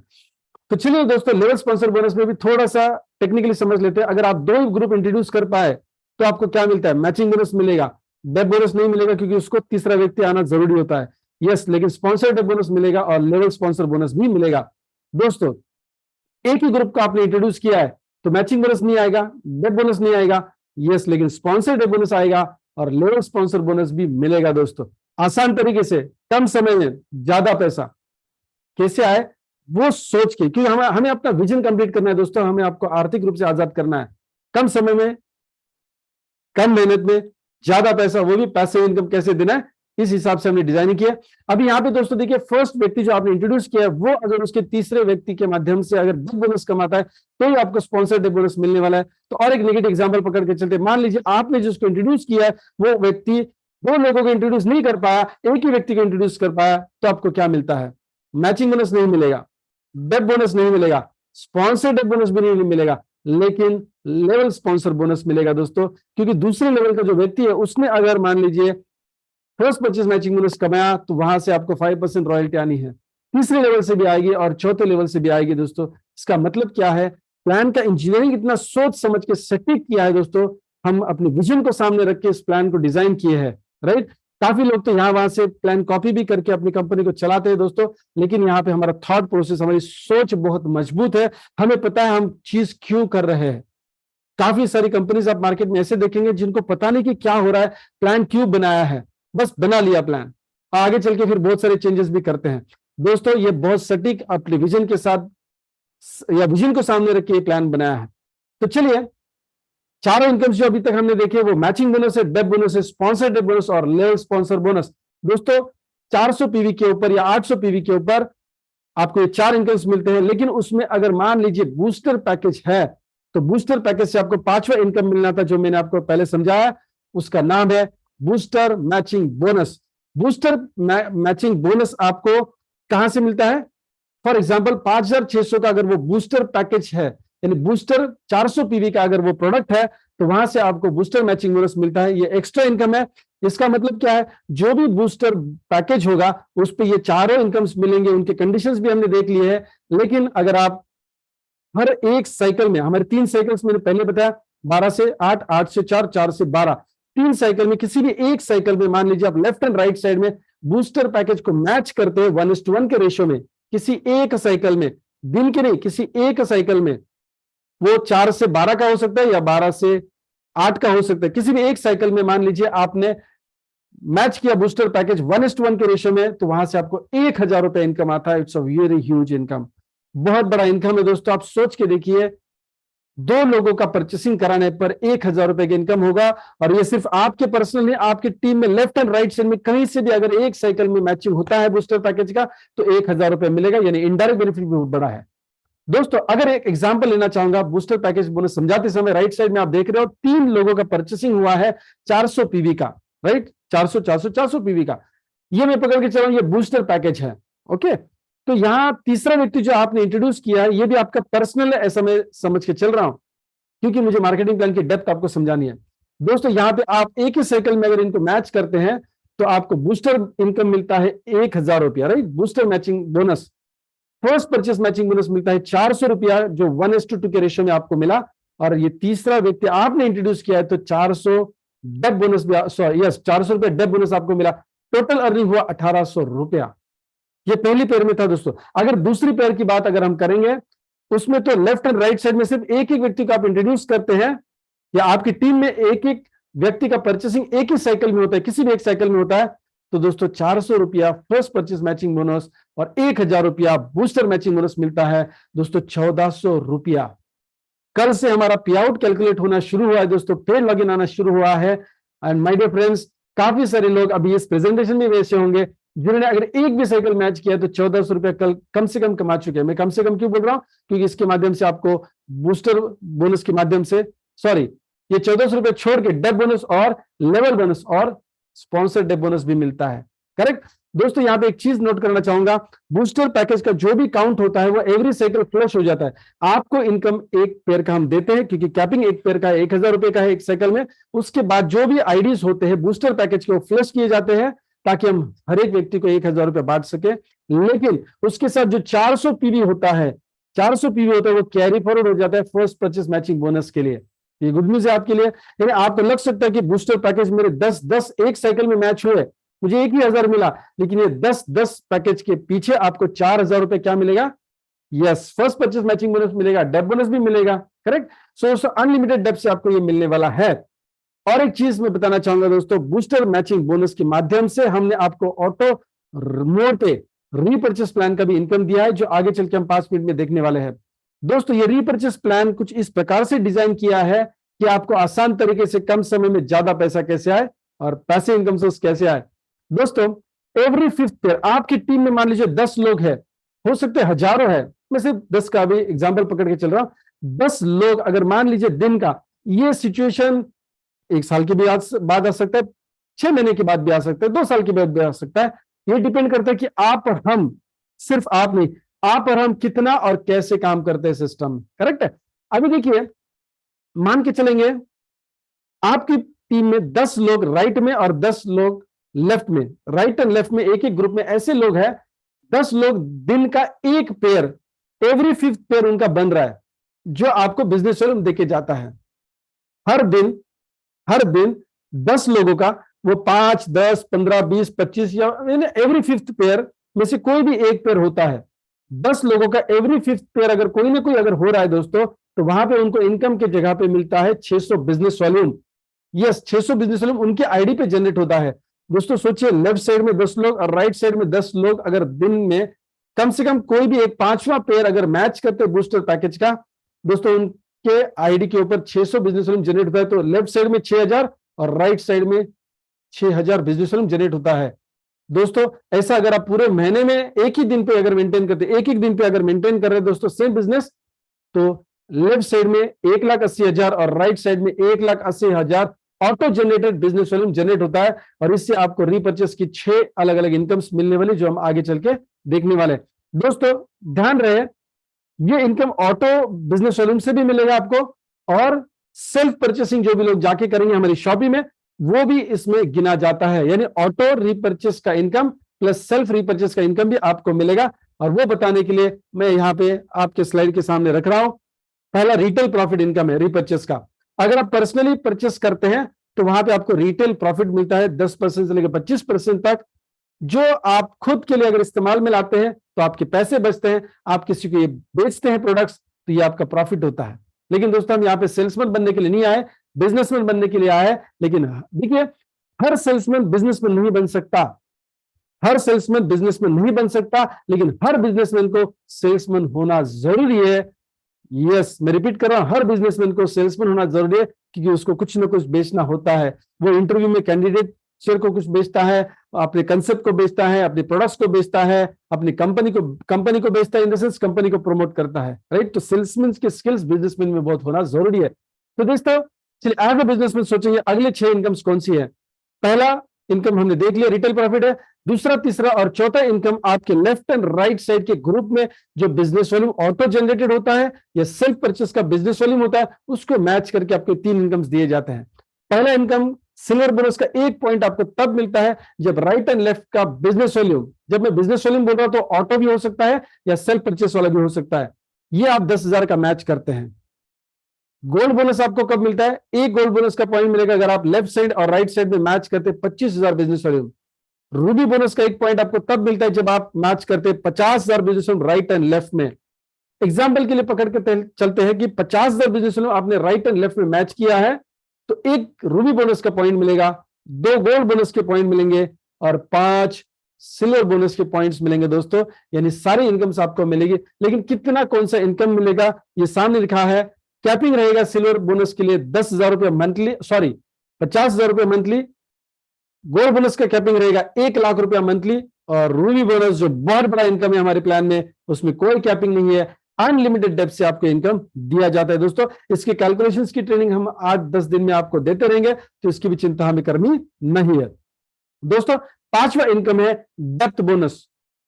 तो चलिए दोस्तों, लेवल स्पॉन्सर बोनस में भी थोड़ा सा टेक्निकली समझ लेते हैं। अगर आप 2 ग्रुप इंट्रोड्यूस कर पाए तो आपको क्या मिलता है? मैचिंग बोनस मिलेगा। डेप बोनस नहीं मिलेगा क्योंकि उसको तीसरा व्यक्ति आना जरूरी होता है, यस, लेकिन स्पॉन्सर डेप बोनस मिलेगा और लेवल स्पॉन्सर बोनस भी मिलेगा। दोस्तों एक ही ग्रुप को आपने इंट्रोड्यूस किया है तो मैचिंग बोनस नहीं आएगा, डेप बोनस नहीं आएगा, यस, लेकिन स्पॉन्सर डेप बोनस आएगा और लेवल स्पॉन्सर बोनस भी मिलेगा दोस्तों। आसान तरीके से कम समय में ज्यादा पैसा कैसे आए वो सोच के, क्योंकि हमें अपना विजन कंप्लीट करना है दोस्तों। हमें आपको आर्थिक रूप से आजाद करना है। कम समय में, कम मेहनत में ज्यादा पैसा, वो भी पैसे इनकम कैसे देना है, इस हिसाब से हमने डिजाइनिंग किया। अभी यहाँ पे दोस्तों देखिए, फर्स्ट व्यक्ति जो आपने इंट्रोड्यूस किया है वो अगर उसके तीसरे व्यक्ति के माध्यम से अगर डेप बोनस कमाता है तो ही आपको स्पॉन्सर डेप बोनस मिलने वाला है। तो और एक नेगेटिव एग्जांपल पकड़ के चलते, मान लीजिए आपने जिसको इंट्रोड्यूस किया है वो व्यक्ति 2 लोगों को इंट्रोड्यूस नहीं कर पाया, एक ही व्यक्ति को इंट्रोड्यूस कर पाया, तो आपको क्या मिलता है? मैचिंग बोनस नहीं मिलेगा, डेप बोनस नहीं मिलेगा, स्पॉन्सर डेप बोनस भी नहीं मिलेगा, लेकिन लेवल स्पॉन्सर बोनस मिलेगा दोस्तों। क्योंकि दूसरे लेवल का जो व्यक्ति है उसने अगर मान लीजिए फर्स्ट परचेस मैचिंग बोनस कमाया तो वहां से आपको 5% रॉयल्टी आनी है, तीसरे लेवल से भी आएगी और चौथे लेवल से भी आएगी दोस्तों। इसका मतलब क्या है? प्लान का इंजीनियरिंग इतना सोच समझ के सटीक किया है दोस्तों। हम अपने विजन को सामने रख के इस प्लान को डिजाइन किए हैं, राइट। काफी लोग तो यहाँ वहां से प्लान कॉपी भी करके अपनी कंपनी को चलाते हैं दोस्तों, लेकिन यहाँ पे हमारा थॉट प्रोसेस, हमारी सोच बहुत मजबूत है। हमें पता है हम चीज क्यों कर रहे हैं। काफी सारी कंपनीज आप मार्केट में ऐसे देखेंगे जिनको पता नहीं कि क्या हो रहा है, प्लान क्यों बनाया है, बस बना लिया प्लान, आगे चल के फिर बहुत सारे चेंजेस भी करते हैं। दोस्तों ये बहुत सटीक अपने विजन के साथ या विजन को सामने रख के प्लान बनाया है। तो चलिए, चारों इनकम्स जो अभी तक हमने देखे वो मैचिंग बोनस है, डेप बोनस है, स्पॉन्सर डेप बोनस और लेवल स्पॉन्सर बोनस। दोस्तों 400 पीवी के ऊपर या 800 पीवी के ऊपर आपको ये चार इनकम्स मिलते हैं, लेकिन उसमें अगर मान लीजिए बूस्टर पैकेज है तो बूस्टर पैकेज से आपको पांचवा इनकम मिलना था, जो मैंने आपको पहले समझाया, उसका नाम है booster matching bonus. Booster matching bonus आपको कहां से मिलता है? फॉर एग्जाम्पल 5600 का अगर वो बूस्टर पैकेज है, यानी बूस्टर 400 पीवी का अगर वो प्रोडक्ट है, तो वहां से आपको बूस्टर मैचिंग बोनस मिलता है। ये एक्स्ट्रा इनकम है। इसका मतलब क्या है? जो भी बूस्टर पैकेज होगा उस पे ये चारों इनकम्स मिलेंगे। उनके कंडीशंस भी हमने देख लिए हैं, लेकिन अगर आप हर एक साइकिल में, हमारे 3 साइकिल्स मैंने पहले बताया, 12 से 8, 8 से 4, 4 से 12, 3 साइकिल में किसी भी एक साइकिल में मान लीजिए आप लेफ्ट एंड राइट साइड में बूस्टर पैकेज को मैच करते हैं 1:1 के रेशियो में, किसी एक साइकिल में, दिन के नहीं, किसी एक साइकिल में, वो 4 से 12 का हो सकता है या 12 से 8 का हो सकता है। किसी भी एक साइकिल में मान लीजिए आपने मैच किया बूस्टर पैकेज 1:1 के रेशियो में, तो वहां से आपको 1000 रुपए इनकम आता है। It's a very huge income, बहुत बड़ा इनकम है दोस्तों। आप सोच के देखिए, 2 लोगों का परचेसिंग कराने पर 1000 रुपए की इनकम होगा, और ये सिर्फ आपके पर्सनल नहीं, आपकी टीम में लेफ्ट एंड राइट साइड में कहीं से भी अगर एक साइकिल में मैचिंग होता है बूस्टर पैकेज का, तो 1000 रुपए मिलेगा, यानी इनडायरेक्ट बेनिफिट भी बहुत बड़ा है। दोस्तों अगर एक एग्जांपल लेना चाहूंगा बूस्टर पैकेज बोनस समझाते समय, राइट साइड में आप देख रहे हो 3 लोगों का परचेसिंग हुआ है 400 पीवी का, राइट, 400 400 400 पीवी का, ये मैं पकड़ के चल रहा हूं, ये बूस्टर पैकेज है। ओके, तो यहां तीसरा व्यक्ति जो आपने इंट्रोड्यूस किया है, ये भी आपका पर्सनल है, ऐसा मैं समझ के चल रहा हूं, क्योंकि मुझे मार्केटिंग प्लान की डेप्थ आपको समझानी है। दोस्तों यहां पे आप एक ही साइकिल में अगर इनको मैच करते हैं तो आपको बूस्टर इनकम मिलता है 1000 रुपया, right, booster matching bonus. First purchase matching bonus मिलता है 400 रुपया, जो 1:2 के रेशियो में आपको मिला, और ये तीसरा व्यक्ति आपने इंट्रोड्यूस किया है तो 400 डेप बोनस भी, सॉरी यस, 400 रुपया डेप बोनस आपको मिला। टोटल अर्निंग हुआ 1800 रुपया। ये पहली पेयर में था दोस्तों। अगर दूसरी पेयर की बात अगर हम करेंगे, उसमें तो लेफ्ट एंड राइट साइड में सिर्फ एक ही व्यक्ति को आप इंट्रोड्यूस करते हैं, या आपकी टीम में एक एक व्यक्ति का परचेसिंग एक ही साइकिल में होता है, किसी भी एक साइकिल में होता है, तो दोस्तों 400 रुपया फर्स्ट परचेस मैचिंग बोनस और 1000 रुपया बूस्टर मैचिंग बोनस मिलता है दोस्तों 1400 रुपया। कल से हमारा पे आउट कैलकुलेट होना शुरू हुआ है दोस्तों, पेड लॉगिन आना शुरू हुआ है। एंड माय डियर फ्रेंड्स, काफी सारे लोग अभी इस प्रेजेंटेशन में वैसे होंगे जिन्होंने अगर एक भी साइकिल मैच किया तो 1400 रुपया कल कम से कम कमा चुके हैं। मैं कम से कम क्यों बोल रहा हूं? क्योंकि इसके माध्यम से आपको बूस्टर बोनस के माध्यम से, सॉरी, ये 1400 रुपया छोड़ के डेप बोनस और लेवल बोनस और स्पॉन्सर डेप बोनस भी मिलता है। करेक्ट दोस्तों, यहां पे एक चीज नोट करना चाहूंगा, बूस्टर पैकेज का जो भी काउंट होता है वो एवरी साइकिल फ्लश हो जाता है। आपको इनकम एक पेयर का हम देते हैं, क्योंकि कैपिंग एक पेयर का 1000 रुपए का है एक साइकिल में। उसके बाद जो भी आईडीज होते हैं बूस्टर पैकेज के, वो फ्लश किए जाते हैं ताकि हम हर एक व्यक्ति को 1000 रुपए बांट सके। लेकिन उसके साथ जो 400 पीवी होता है, 400 पीवी होता है, वो कैरी फॉरवर्ड हो जाता है फर्स्ट परचेस मैचिंग बोनस के लिए। ये गुड न्यूज है आपके लिए। यानी आपको लग सकता है कि बूस्टर पैकेज मेरे 10 एक साइकिल में मैच हुए, मुझे 1000 मिला, लेकिन ये 10 पैकेज के पीछे आपको 4000 रुपए क्या मिलेगा? Yes, first purchase matching bonus मिलेगा, डेप बोनस भी मिलेगा। करेक्ट, सो अनलिमिटेड डेप से आपको ये मिलने वाला है। और एक चीज मैं बताना चाहूंगा दोस्तों, बूस्टर मैचिंग बोनस के माध्यम से हमने आपको ऑटो मोड पे रीपर्चेस प्लान का भी इनकम दिया है, जो आगे चल के हम 5 मिनट में देखने वाले हैं। दोस्तों ये रीपर्चेस प्लान कुछ इस प्रकार से डिजाइन किया है कि आपको आसान तरीके से कम समय में ज्यादा पैसा कैसे आए और पैसे इनकम सोर्स कैसे आए। दोस्तों एवरी 5th पेयर, आपकी टीम में मान लीजिए 10 लोग हैं, हो सकते हैं हजारों है, मैं सिर्फ 10 का भी एग्जाम्पल पकड़ के चल रहा हूं। 10 लोग अगर मान लीजिए दिन का, ये सिचुएशन 1 साल के बाद आ सकता है, 6 महीने के बाद भी आ सकता है, 2 साल के बाद भी आ सकता है। ये डिपेंड करता है कि आप और हम, सिर्फ आप नहीं, आप और हम कितना और कैसे काम करते हैं सिस्टम। करेक्ट है। अभी देखिए, मान के चलेंगे आपकी टीम में 10 लोग राइट में और 10 लोग लेफ्ट में, राइट एंड लेफ्ट में एक एक ग्रुप में ऐसे लोग हैं, 10 लोग दिन का एक पेयर, एवरी 5th पेयर उनका बन रहा है, जो आपको बिजनेस शोरूम देके जाता है। हर दिन 10 लोगों का, वो 5, 10, 15, 20, 25 या एवरी 5th पेयर में से कोई भी एक पेयर होता है। 10 लोगों का एवरी 5th पेयर अगर कोई ना कोई अगर हो रहा है दोस्तों, तो वहां पे उनको इनकम की जगह पे मिलता है 600 business volume. Yes, 600 business volume उनके आईडी पे जनरेट होता है। दोस्तों सोचिए, लेफ्ट साइड में 10 लोग और राइट साइड में 10 लोग अगर दिन में कम से कम कोई भी एक पांचवा पेयर अगर मैच करते बूस्टर पैकेज का, दोस्तों उनके आईडी के ऊपर 600 बिजनेस वॉल्यूम जनरेट होता है। तो लेफ्ट साइड में 6000 और राइट साइड में 6000 बिजनेस वॉल्यूम जनरेट होता है। दोस्तों ऐसा अगर आप पूरे महीने में एक ही दिन पे अगर मेंटेन करते, एक एक दिन पे अगर मेंटेन कर रहे हैं दोस्तों सेम बिजनेस, तो लेफ्ट साइड में 1,80,000 और राइट साइड में 1,80,000 auto generated business volume generate होता है। और इससे आपको रीपर्चेस की 6 अलग अलग इनकम्स मिलने वाली, जो हम आगे चल के देखने वाले। दोस्तों ध्यान रहे, ये इनकम ऑटो बिजनेस वॉल्यूम से भी मिलेगा आपको, और सेल्फ परचेसिंग जो भी लोग जाके करेंगे हमारी शॉपिंग में, वो भी इसमें गिना जाता है। यानी ऑटो रीपर्चेस का इनकम प्लस सेल्फ रीपर्चेस का इनकम भी आपको मिलेगा। और वो बताने के लिए मैं यहाँ पे आपके स्लाइड के सामने रख रहा हूं। पहला रिटेल प्रॉफिट इनकम है रीपर्चेस का। अगर आप पर्सनली परचेस करते हैं तो वहां पे आपको रिटेल प्रॉफिट मिलता है 10% से लेकर 25% तक। जो आप खुद के लिए अगर इस्तेमाल में लाते हैं तो आपके पैसे बचते हैं, आप किसी को ये बेचते हैं प्रोडक्ट्स तो ये आपका प्रॉफिट होता है। लेकिन दोस्तों हम यहाँ पे सेल्समैन बनने के लिए नहीं आए, बिजनेसमैन बनने के लिए आए। लेकिन देखिए, हर सेल्समैन बिजनेसमैन नहीं बन सकता, हर सेल्समैन बिजनेसमैन नहीं बन सकता, लेकिन हर बिजनेसमैन को सेल्समैन होना जरूरी है। यस, मैं रिपीट कर रहा हूं, हर बिजनेसमैन को सेल्समैन होना जरूरी है, क्योंकि उसको कुछ ना कुछ बेचना होता है। वो इंटरव्यू में कैंडिडेट शेयर को कुछ बेचता है, अपने कंसेप्ट को बेचता है, अपने प्रोडक्ट्स को बेचता है, अपनी कंपनी को बेचता है, इन द सेंस कंपनी को प्रमोट करता है, राइट। तो सेल्समैन की स्किल्स बिजनेसमैन में बहुत होना जरूरी है। तो दोस्तों चलिए एज ए बिजनेसमैन सोचेंगे अगले 6 इनकम्स कौन सी है। पहला इनकम हमने देख लिया, रिटेल प्रॉफिट है। दूसरा, तीसरा और चौथा इनकम आपके लेफ्ट एंड राइट साइड के ग्रुप में जो बिजनेस वॉल्यूम ऑटो जनरेटेड होता है या सेल्फ परचेस का बिजनेस वॉल्यूम होता है, उसको मैच करके आपको 3 इनकम्स दिए जाते हैं। पहला इनकम सिल्वर बोनस का 1 पॉइंट आपको तब मिलता है जब राइट एंड लेफ्ट का बिजनेस वॉल्यूम, जब मैं बिजनेस वॉल्यूम बोल रहा हूं तो ऑटो भी हो सकता है या सेल्फ परचेस वाला भी हो सकता है, ये आप 10,000 का मैच करते हैं। गोल्ड बोनस आपको कब मिलता है? एक गोल्ड बोनस का पॉइंट मिलेगा अगर आप लेफ्ट साइड और राइट साइड में मैच करते 25,000 बिजनेस वॉल्यूम। रूबी बोनस का 1 पॉइंट आपको तब मिलता है जब आप मैच करते 50,000 business volume right and left में। एग्जाम्पल के लिए पकड़ के चलते हैं कि 50,000 बिजनेस वॉल्यूम आपने राइट एंड लेफ्ट में मैच किया है, तो 1 रूबी बोनस का पॉइंट मिलेगा, 2 गोल्ड बोनस के पॉइंट मिलेंगे और 5 सिल्वर बोनस के पॉइंट्स मिलेंगे दोस्तों। यानी सारी इनकम्स आपको मिलेगी। लेकिन कितना कौन सा इनकम मिलेगा ये सामने लिखा है। कैपिंग रहेगा सिल्वर बोनस के लिए 10,000 रुपये मंथली, 50,000 रुपये मंथली। गोल्ड बोनस का कैपिंग रहेगा 1,00,000 रुपया मंथली। और रूबी बोनस जो बहुत बड़ा इनकम है हमारे प्लान में, उसमें कोई कैपिंग नहीं है, अनलिमिटेड डेप्थ से आपको इनकम दिया जाता है। दोस्तों इसकी कैलकुलेशंस की ट्रेनिंग हम 8-10 दिन में आपको देते रहेंगे, तो इसकी भी चिंता हमें करनी नहीं है। दोस्तों 5वां इनकम है डेप्थ बोनस।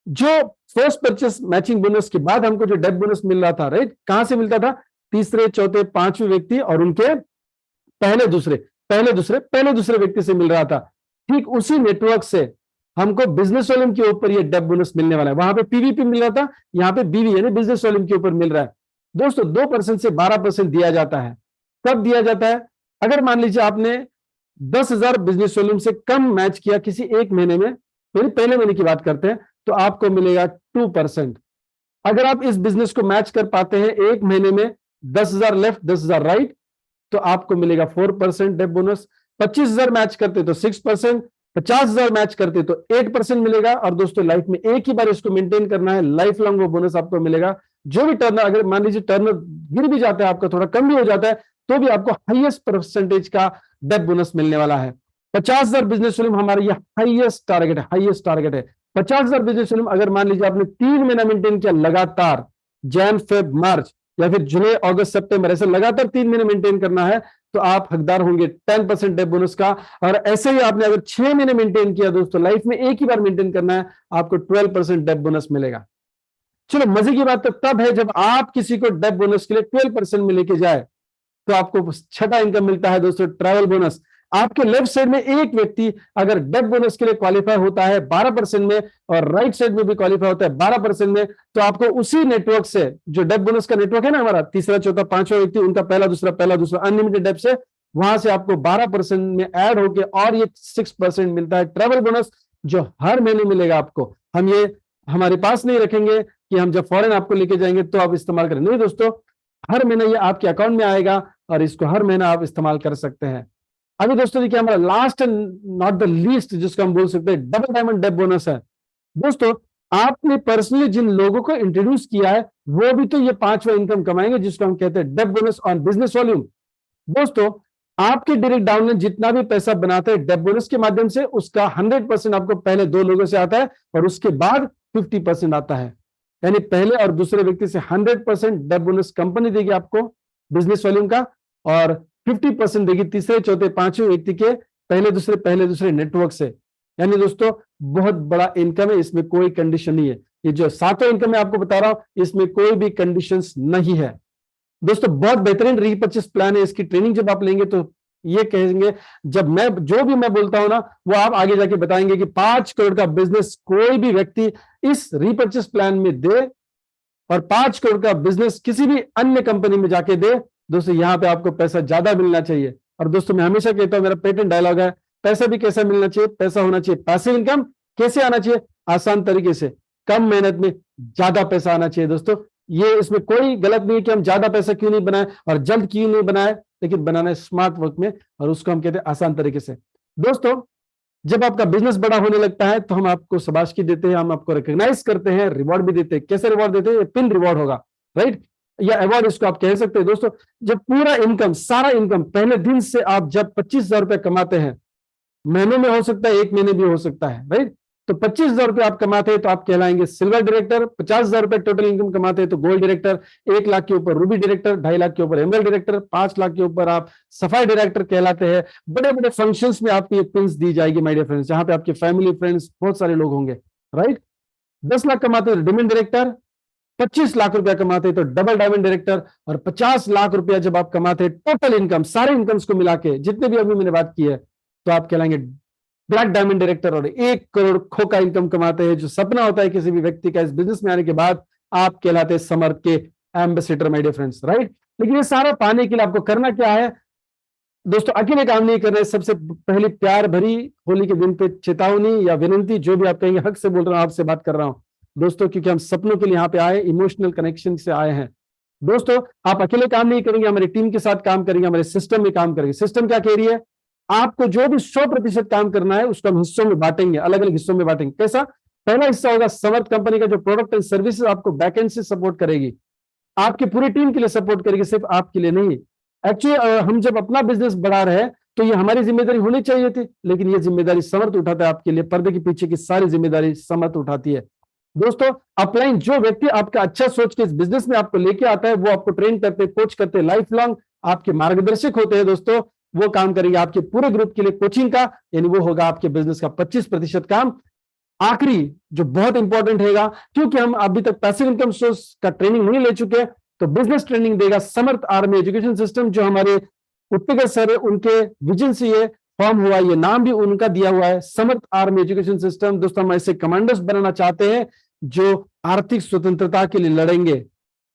जो फर्स्ट परचेस मैचिंग बोनस के बाद हमको जो डेप्थ बोनस मिल रहा था, राइट, कहां से मिलता था? तीसरे, चौथे, 5वें व्यक्ति और उनके पहले दूसरे व्यक्ति से मिल रहा था। ठीक उसी नेटवर्क से हमको बिजनेस वॉल्यूम के ऊपर ये डेप्थ बोनस मिलने वाला है। वहां पे पीवीपी मिल रहा था, यहाँ पे बीवी यानी बिजनेस वॉल्यूम के ऊपर मिल रहा है। दोस्तों 2% से 12% दिया जाता है। कब दिया जाता है? अगर मान लीजिए आपने 10,000 बिजनेस वॉल्यूम से कम मैच किया किसी एक महीने में, यानी पहले महीने की बात करते हैं, तो आपको मिलेगा 2%। अगर आप इस बिजनेस को मैच कर पाते हैं एक महीने में 10,000 लेफ्ट 10,000 राइट, तो आपको मिलेगा 4% डेप्थ बोनस। 25,000 मैच करते तो 6%, 50,000 मैच करते तो 8% मिलेगा। और दोस्तों लाइफ में एक ही बार इसको मेंटेन करना है, लाइफ लॉन्ग वो बोनस आपको मिलेगा। जो भी टर्नर, अगर मान लीजिए टर्नर गिर भी जाता है, आपका थोड़ा कम भी हो जाता है, तो भी आपको हाईएस्ट परसेंटेज का डेप्थ बोनस मिलने वाला है। 50,000 बिजनेस वॉल्यूम हमारा ये हाईएस्ट टारगेट है। 50,000 बिजनेस वॉल्यूम अगर मान लीजिए आपने 3 महीना मेंटेन किया लगातार, जैन फेब मार्च या फिर जुलाई अगस्त सितंबर, ऐसे लगातार 3 महीने मेंटेन करना है, तो आप हकदार होंगे 10% डेप्थ बोनस का। और ऐसे ही आपने अगर 6 महीने मेंटेन किया दोस्तों, लाइफ में एक ही बार मेंटेन करना है, आपको 12% डेप्थ बोनस मिलेगा। चलो मजे की बात तो तब है जब आप किसी को डेप्थ बोनस के लिए 12% में लेके जाए, तो आपको छठा इनकम मिलता है दोस्तों, ट्रैवल बोनस। आपके लेफ्ट साइड में एक व्यक्ति अगर डेप्थ बोनस के लिए क्वालिफाई होता है 12% में, और राइट साइड में भी क्वालिफाई होता है 12% में, तो आपको उसी नेटवर्क से, जो डेप्थ बोनस का नेटवर्क है ना हमारा, तीसरा, चौथा, 5वां व्यक्ति, उनका पहला दूसरा अनलिमिटेड डेप्थ से, वहां से आपको 12% में ऐड होके और ये 6% मिलता है ट्रैवल बोनस, जो हर महीने मिलेगा आपको। हम ये हमारे पास नहीं रखेंगे कि हम जब फॉरेन आपको लेके जाएंगे तो आप इस्तेमाल करें, नहीं दोस्तों, हर महीने ये आपके अकाउंट में आएगा और इसको हर महीना आप इस्तेमाल कर सकते हैं। अभी दोस्तों देखिए हमारा last and not the least जिसको हम बोल सकते हैं डबल डायमंड डेप बोनस है। दोस्तों आपने पर्सनली जिन लोगों को इंट्रोड्यूस किया है वो भी तो ये 5वां इनकम कमाएंगे जिसको हम कहते हैं dep bonus on business volume. दोस्तों आपके डायरेक्ट डाउनलाइन जितना भी पैसा बनाते हैं डेप बोनस के माध्यम से उसका 100% आपको पहले 2 लोगों से आता है और उसके बाद 50% आता है। यानी पहले और दूसरे व्यक्ति से 100% डेप बोनस कंपनी देगी आपको बिजनेस वॉल्यूम का और 50% देगी तीसरे चौथे पांचवें व्यक्ति के पहले दूसरे नेटवर्क से। यानी दोस्तों बहुत बड़ा इनकम है, इसमें कोई कंडीशन नहीं है। ये जो 7वां इनकम मैं आपको बता रहा हूं इसमें कोई भी कंडीशंस नहीं है। दोस्तों बहुत बेहतरीन रीपर्चेस प्लान है। इसकी ट्रेनिंग जब आप लेंगे तो ये कहेंगे, जब मैं जो भी मैं बोलता हूं ना वो आप आगे जाके बताएंगे कि 5 करोड़ का बिजनेस कोई भी व्यक्ति इस रीपर्चेस प्लान में दे और 5 करोड़ का बिजनेस किसी भी अन्य कंपनी में जाके दे, दोस्तों यहां पे आपको पैसा ज्यादा मिलना चाहिए। और दोस्तों मैं हमेशा कहता हूं, मेरा पेटेंट डायलॉग है, पैसा भी कैसा मिलना चाहिए, पैसा होना चाहिए पैसिव इनकम। कैसे आना चाहिए? आसान तरीके से, कम मेहनत में ज्यादा पैसा आना चाहिए। दोस्तों ये इसमें कोई गलत नहीं है कि हम ज्यादा पैसा क्यों नहीं बनाए और जल्द क्यों नहीं बनाए, लेकिन बनाना है स्मार्ट वर्क में और उसको हम कहते हैं आसान तरीके से। दोस्तों जब आपका बिजनेस बड़ा होने लगता है तो हम आपको शाबाशी देते हैं, हम आपको रिकॉग्नाइज करते हैं, रिवॉर्ड भी देते हैं। कैसे रिवॉर्ड देते हैं? पिन रिवॉर्ड होगा, राइट, या अवार्ड इसको आप कह सकते हैं। दोस्तों जब पूरा इनकम, सारा इनकम पहले दिन से आप जब 25,000 रुपए कमाते हैं, महीने में हो सकता है, एक महीने भी हो सकता है, राइट, तो 25,000 रुपए आप कमाते हैं तो आप कहलाएंगे सिल्वर डायरेक्टर। 50,000 रुपए टोटल इनकम कमाते हैं तो गोल्ड डायरेक्टर। 1 लाख के ऊपर रूबी डायरेक्टर, 2.5 लाख के ऊपर एमएल डायरेक्टर, 5 लाख के ऊपर आप सफाई डायरेक्टर कहलाते हैं। बड़े बड़े फंक्शंस में आपको ये पिन्स दी जाएगी माय डियर फ्रेंड्स, जहां पे आपके फैमिली फ्रेंड्स बहुत सारे लोग होंगे, राइट। 10 लाख कमाते हैं तो डायमंड डायरेक्टर, 25 लाख रुपया कमाते हैं तो डबल डायमंड डायरेक्टर, और 50 लाख रुपया जब आप कमाते हैं टोटल इनकम, सारे इनकम्स को मिला के जितने भी अभी मैंने बात की है, तो आप कहलाएंगे ब्लैक डायमंड डायरेक्टर। और 1 करोड़ खो का इनकम कमाते हैं, जो सपना होता है किसी भी व्यक्ति का इस बिजनेस में आने के बाद, आप कहलाते हैं समर्थ के ambassador my dear friends, right. लेकिन ये सारा पाने के लिए आपको करना क्या है दोस्तों? अकेले काम नहीं करना है। सबसे पहली प्यार भरी होली के दिन पे चेतावनी या विनंती, जो भी आप कहेंगे, हक से बोल रहा हूं, आपसे बात कर रहा हूं दोस्तों, क्योंकि हम सपनों के लिए यहाँ पे आए, इमोशनल कनेक्शन से आए हैं। दोस्तों आप अकेले काम नहीं करेंगे, हमारी टीम के साथ काम करेंगे, हमारे सिस्टम में काम करेंगे। सिस्टम क्या कह रही है? आपको जो भी 100% काम करना है उसको हम हिस्सों में बांटेंगे, अलग अलग हिस्सों में बांटेंगे। कैसा? पहला हिस्सा होगा समर्थ कंपनी का, जो प्रोडक्ट एंड सर्विसेज आपको बैकएंड से सपोर्ट करेगी, आपकी पूरी टीम के लिए सपोर्ट करेगी, सिर्फ आपके लिए नहीं। एक्चुअली हम जब अपना बिजनेस बढ़ा रहे हैं तो ये हमारी जिम्मेदारी होनी चाहिए थी, लेकिन ये जिम्मेदारी समर्थ उठाता है आपके लिए। पर्दे के पीछे की सारी जिम्मेदारी समर्थ उठाती है। दोस्तों अपलाइन, जो व्यक्ति आपका अच्छा सोच के इस बिजनेस में आपको लेके आता है, वो आपको ट्रेन करते, कोच करते, लाइफ लॉन्ग आपके मार्गदर्शक होते हैं। दोस्तों वो काम करेंगे आपके पूरे ग्रुप के लिए कोचिंग का, यानी वो होगा आपके बिजनेस का 25% काम। आखिरी जो बहुत इंपॉर्टेंट रहेगा, क्योंकि हम अभी तक पैसिव इनकम सोर्स का ट्रेनिंग नहीं ले चुके, तो बिजनेस ट्रेनिंग देगा समर्थ आर्मी एजुकेशन सिस्टम, जो हमारे उत्तगर सर है, उनके विजन से ये फॉर्म हुआ, ये नाम भी उनका दिया हुआ है, समर्थ आर्मी एजुकेशन सिस्टम। दोस्तों हम ऐसे कमांडर्स बनाना चाहते हैं जो आर्थिक स्वतंत्रता के लिए लड़ेंगे,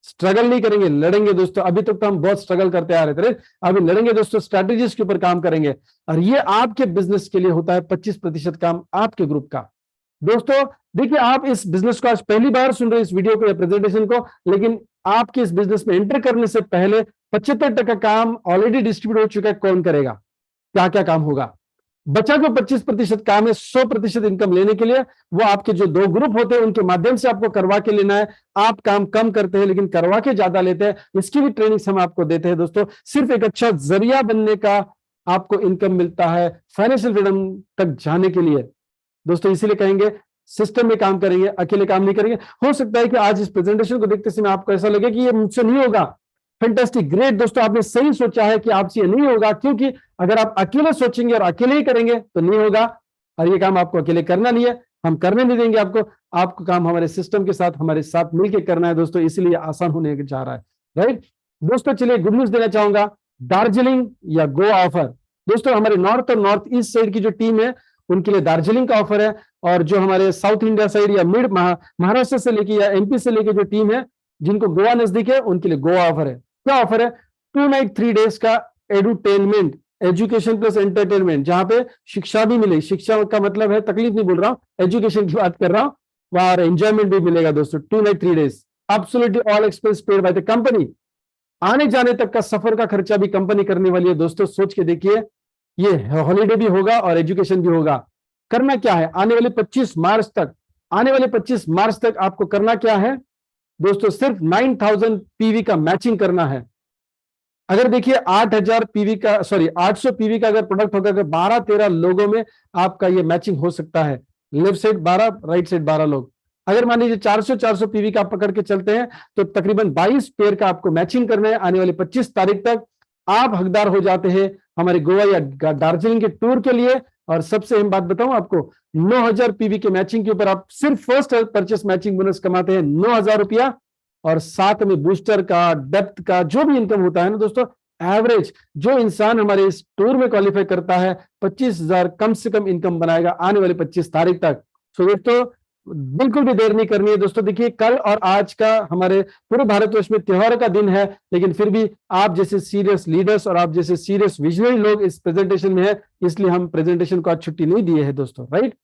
स्ट्रगल नहीं करेंगे, लड़ेंगे। दोस्तों अभी तक तो हम बहुत स्ट्रगल करते आ रहे थे, अभी लड़ेंगे दोस्तों, स्ट्रैटेजीज के ऊपर काम करेंगे। और ये आपके बिजनेस के लिए होता है 25% काम आपके ग्रुप का। दोस्तों देखिए, आप इस बिजनेस को आज पहली बार सुन रहे हैं, इस वीडियो को या प्रेजेंटेशन को, लेकिन आपके इस बिजनेस में एंटर करने से पहले 75% काम ऑलरेडी डिस्ट्रीब्यूट हो चुका है। कौन करेगा? क्या क्या काम होगा? बचा जो 25% काम है 100% इनकम लेने के लिए, वो आपके जो 2 ग्रुप होते हैं उनके माध्यम से आपको करवा के लेना है। आप काम कम करते हैं लेकिन करवा के ज्यादा लेते हैं, इसकी भी ट्रेनिंग हम आपको देते हैं। दोस्तों सिर्फ एक अच्छा जरिया बनने का आपको इनकम मिलता है फाइनेंशियल फ्रीडम तक जाने के लिए। दोस्तों इसीलिए कहेंगे सिस्टम में काम करेंगे, अकेले काम नहीं करेंगे। हो सकता है कि आज इस प्रेजेंटेशन को देखते समय आपको ऐसा लगे कि ये मुझसे नहीं होगा। फैंटास्टिक, ग्रेट दोस्तों, आपने सही सोचा है कि आपसे ये नहीं होगा, क्योंकि अगर आप अकेले सोचेंगे और अकेले ही करेंगे तो नहीं होगा। और ये काम आपको अकेले करना नहीं है, हम करने नहीं देंगे आपको काम हमारे सिस्टम के साथ, हमारे साथ मिलकर करना है दोस्तों, इसलिए आसान होने जा रहा है, राइट। दोस्तों चलिए गुड न्यूज देना चाहूंगा, दार्जिलिंग या गोवा ऑफर। दोस्तों हमारे नॉर्थ और नॉर्थ ईस्ट साइड की जो टीम है उनके लिए दार्जिलिंग का ऑफर है, और जो हमारे साउथ इंडिया साइड या मिड महाराष्ट्र से लेके या एमपी से लेके जो टीम है जिनको गोवा नजदीक है, उनके लिए गोवा ऑफर है। क्या ऑफर है? 2 नाइट 3 डेज का एडुटेनमेंट, एजुकेशन प्लस एंटरटेनमेंट, जहां पे शिक्षा भी मिलेगी। शिक्षा का मतलब है, तकलीफ नहीं बोल रहा हूं, एजुकेशन की बात कर रहा हूं, वहां एंजॉयमेंट भी मिलेगा दोस्तों। 2 night 3 days, absolutely all expense paid by the company. आने जाने तक का सफर का खर्चा भी कंपनी करने वाली है दोस्तों। सोच के देखिए, ये हॉलीडे भी होगा और एजुकेशन भी होगा। करना क्या है आने वाले 25 मार्च तक, आने वाले 25 मार्च तक आपको करना क्या है दोस्तों, सिर्फ 9000 पीवी का मैचिंग करना है। अगर देखिए 8000 पीवी का, सॉरी 800 पीवी का अगर प्रोडक्ट होगा, अगर 12-13 लोगों में आपका ये मैचिंग हो सकता है। लेफ्ट साइड 12, राइट साइड 12 लोग। अगर मान लीजिए 400 पीवी का आप पकड़ के चलते हैं तो तकरीबन 22 पेयर का आपको मैचिंग करना है आने वाली 25 तारीख तक। आप हकदार हो जाते हैं हमारे गोवा या दार्जिलिंग के टूर के लिए। और सबसे अहम बात बताऊं आपको, 9000 पीवी के मैचिंग के ऊपर आप सिर्फ फर्स्ट परचेस मैचिंग बोनस कमाते हैं 9000 रुपया, और साथ में बूस्टर का, डेप्थ का जो भी इनकम होता है ना दोस्तों, एवरेज जो इंसान हमारे इस टूर में क्वालिफाई करता है 25,000 कम से कम इनकम बनाएगा आने वाली 25 तारीख तक। सो दोस्तों बिल्कुल भी देर नहीं करनी है दोस्तों। देखिए कल और आज का हमारे पूरे भारतवर्ष में त्योहार का दिन है, लेकिन फिर भी आप जैसे सीरियस लीडर्स और आप जैसे सीरियस विजनरी लोग इस प्रेजेंटेशन में है, इसलिए हम प्रेजेंटेशन को आज छुट्टी नहीं दिए है दोस्तों। राइट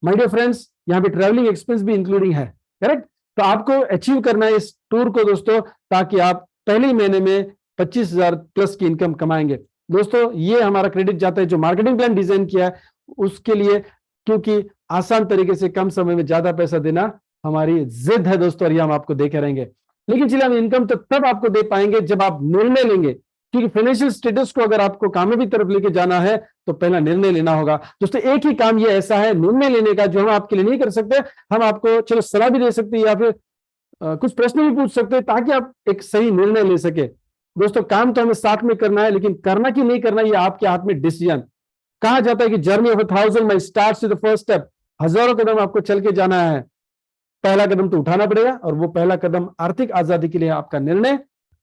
माय डियर फ्रेंड्स, यहाँ पे ट्रैवलिंग एक्सपेंस भी इंक्लूडिंग है, करेक्ट। तो आपको अचीव करना है इस टूर को दोस्तों, ताकि आप पहले ही महीने में 25,000 प्लस की इनकम कमाएंगे दोस्तों। ये हमारा क्रेडिट जाता है जो मार्केटिंग प्लान डिजाइन किया है उसके लिए, क्योंकि आसान तरीके से कम समय में ज्यादा पैसा देना हमारी जिद है दोस्तों, और ये हम आपको देके रहेंगे। लेकिन चलिए हम इनकम तो तब आपको दे पाएंगे जब आप निर्णय लेंगे, क्योंकि फाइनेंशियल स्टेटस को अगर आपको कामयाबी तरफ लेके जाना है तो पहला निर्णय लेना होगा दोस्तों। एक ही काम ये ऐसा है निर्णय लेने का जो हम आपके लिए नहीं कर सकते, हम आपको चलो सलाह भी दे सकते हैं या फिर कुछ प्रश्न भी पूछ सकते हैं ताकि आप एक सही निर्णय ले सके दोस्तों। काम तो हमें साथ में करना है, लेकिन करना कि नहीं करना ये आपके हाथ में डिसीजन। कहा जाता है कि journey of 1000 mile starts with the first step. हजारों कदम आपको चल के जाना है, पहला कदम तो उठाना पड़ेगा, और वो पहला कदम आर्थिक आजादी के लिए आपका निर्णय।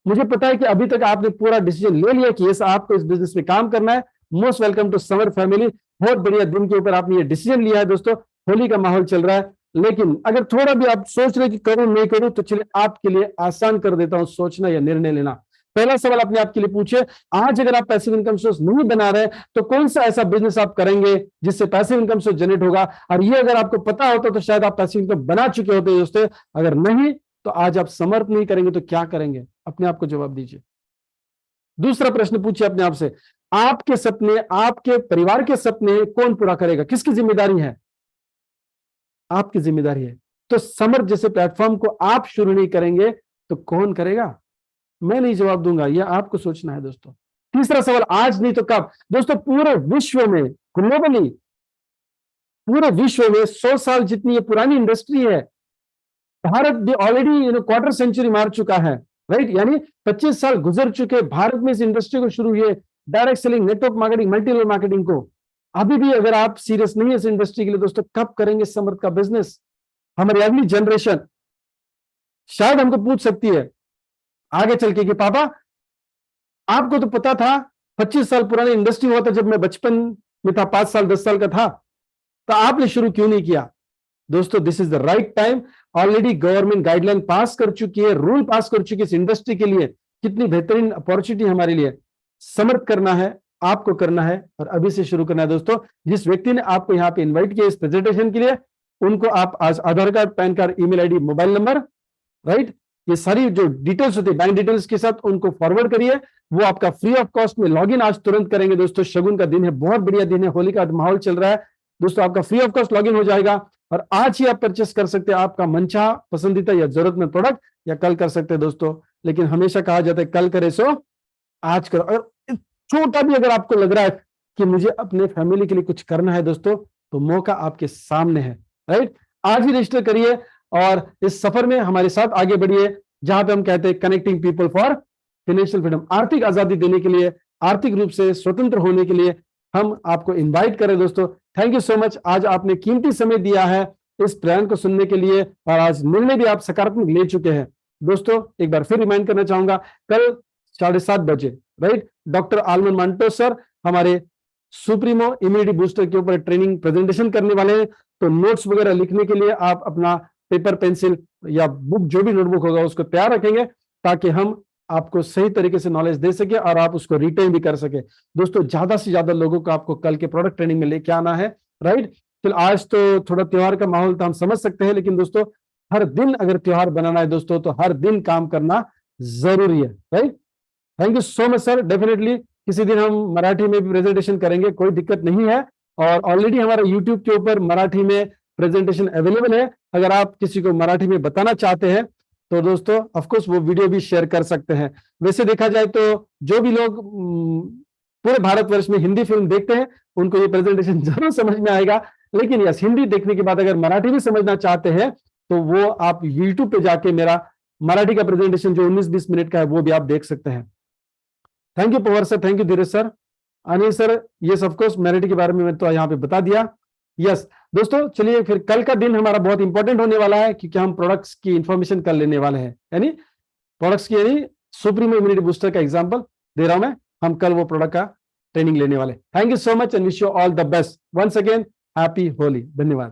मुझे पता है कि अभी तक आपने पूरा डिसीजन ले लिया कि यस आपको इस बिजनेस में काम करना है। Most welcome to Samar family. बहुत बढ़िया दिन के ऊपर आपने ये डिसीजन लिया है दोस्तों। होली का माहौल चल रहा है, लेकिन अगर थोड़ा भी आप सोच रहे कि करूं नहीं करूं, तो चलिए आपके लिए आसान कर देता हूं सोचना या निर्णय लेना। पहला सवाल अपने आप के लिए पूछिए, आज अगर आप पैसिव इनकम सोर्स नहीं बना रहे तो कौन सा ऐसा बिजनेस आप करेंगे जिससे पैसिव इनकम सोर्स जनरेट होगा। और ये अगर आपको पता होता तो शायद आप पैसिव इनकम बना चुके होते दोस्तों। अगर नहीं तो आज आप समर्थ नहीं करेंगे तो क्या करेंगे, अपने आप को जवाब दीजिए। दूसरा प्रश्न पूछिए अपने आप से, आपके सपने, आपके परिवार के सपने कौन पूरा करेगा, किसकी जिम्मेदारी है, आपकी जिम्मेदारी है। तो समर्थ जैसे प्लेटफॉर्म को आप शुरू नहीं करेंगे तो कौन करेगा। मैं नहीं जवाब दूंगा, यह आपको सोचना है दोस्तों। तीसरा सवाल, आज नहीं तो कब। दोस्तों पूरे विश्व में, ग्लोबली पूरे विश्व में 100 साल जितनी ये पुरानी इंडस्ट्री है, भारत भी ऑलरेडी क्वार्टर सेंचुरी मार चुका है। राइट, यानी 25 साल गुजर चुके भारत में इस इंडस्ट्री को शुरू हुए, direct selling, network marketing, multi level marketing को। अभी भी अगर आप सीरियस नहीं है इस इंडस्ट्री के लिए दोस्तों, कब करेंगे समर्थ का बिजनेस। हमारी अगली जनरेशन शायद हमको पूछ सकती है आगे चल के कि पापा आपको तो पता था 25 साल पुरानी इंडस्ट्री हुआ था जब मैं बचपन में था, 5 साल 10 साल का था, तो आपने शुरू क्यों नहीं किया। दोस्तों this is the right time. Already government guideline pass कर चुकी है, रूल पास कर चुकी है इस इंडस्ट्री के लिए। कितनी बेहतरीन अपॉर्चुनिटी हमारे लिए। समर्थ करना है, आपको करना है, और अभी से शुरू करना है दोस्तों। जिस व्यक्ति ने आपको यहाँ पे इन्वाइट किया इस प्रेजेंटेशन के लिए, उनको आप आज Aadhaar card, PAN card, email ID, mobile number, right, ये सारी जो डिटेल्स होती है बैंक डिटेल्स के साथ उनको फॉरवर्ड करिए। वो आपका फ्री ऑफ कॉस्ट में लॉगिन आज तुरंत करेंगे दोस्तों। शगुन का दिन है, बहुत बढ़िया दिन है, होली का माहौल चल रहा है दोस्तों। आपका फ्री ऑफ कॉस्ट लॉगिन हो जाएगा और आज ही आप परचेस कर सकते हैं आपका मनचाहा, पसंदीदा या जरूरतमंद प्रोडक्ट, या कल कर सकते हैं दोस्तों। लेकिन हमेशा कहा जाता है कल करे सो आज करो। और छोटा भी अगर आपको लग रहा है कि मुझे अपने फैमिली के लिए कुछ करना है दोस्तों, तो मौका आपके सामने है। राइट, आज ही रजिस्टर करिए और इस सफर में हमारे साथ आगे बढ़िए, जहां पे हम कहते हैं connecting people for financial freedom. आर्थिक आजादी देने के लिए, आर्थिक रूप से स्वतंत्र होने के लिए हम आपको इनवाइट करें दोस्तों। थैंक यू सो मच, आज आपने कीमती समय दिया है इस प्लान को सुनने के लिए, और आज निर्णय भी आप सकारात्मक ले चुके हैं दोस्तों। एक बार फिर रिमाइंड करना चाहूंगा, कल 7:30 बजे, राइट, डॉक्टर आलमन मांटो सर हमारे सुप्रीमो इम्यूनिटी बूस्टर के ऊपर ट्रेनिंग प्रेजेंटेशन करने वाले हैं। तो नोट्स वगैरह लिखने के लिए आप अपना पेपर, पेंसिल या बुक, जो भी नोटबुक होगा उसको तैयार रखेंगे, ताकि हम आपको सही तरीके से नॉलेज दे सके और आप उसको रिटेन भी कर सके दोस्तों। ज्यादा से ज्यादा लोगों को आपको कल के प्रोडक्ट ट्रेनिंग में लेके आना है। राइट, चलो आज तो थोड़ा त्योहार का माहौल तो हम समझ सकते हैं, लेकिन दोस्तों हर दिन अगर त्योहार बनाना है दोस्तों, तो हर दिन काम करना जरूरी है। Right, thank you so much sir. Definitely किसी दिन हम मराठी में भी प्रेजेंटेशन करेंगे, कोई दिक्कत नहीं है। और ऑलरेडी हमारा यूट्यूब के ऊपर मराठी में प्रेजेंटेशन अवेलेबल है। अगर आप किसी को मराठी में बताना चाहते हैं तो दोस्तों ऑफ कोर्स वो वीडियो भी शेयर कर सकते हैं। वैसे देखा जाए तो जो भी लोग पूरे भारतवर्ष में हिंदी फिल्म देखते हैं उनको ये प्रेजेंटेशन जरूर समझ में आएगा। लेकिन यस, हिंदी देखने के बाद अगर मराठी भी समझना चाहते हैं तो वो आप यूट्यूब पे जाके मेरा मराठी का प्रेजेंटेशन जो 19-20 मिनट का है वो भी आप देख सकते हैं। Thank you Pawar sir, thank you Dheeraj sir. Anil sir, yes of course Marathi के बारे में मैं तो यहाँ पे बता दिया। यस दोस्तों, चलिए फिर कल का दिन हमारा बहुत इंपॉर्टेंट होने वाला है क्योंकि हम प्रोडक्ट्स की इंफॉर्मेशन कल लेने वाले हैं, यानी प्रोडक्ट्स की, यानी सुप्रीमो इम्यूनिटी बूस्टर का एग्जांपल दे रहा हूं मैं। हम कल वो प्रोडक्ट का ट्रेनिंग लेने वाले। Thank you so much and wish you all the best. Once again happy Holi. धन्यवाद।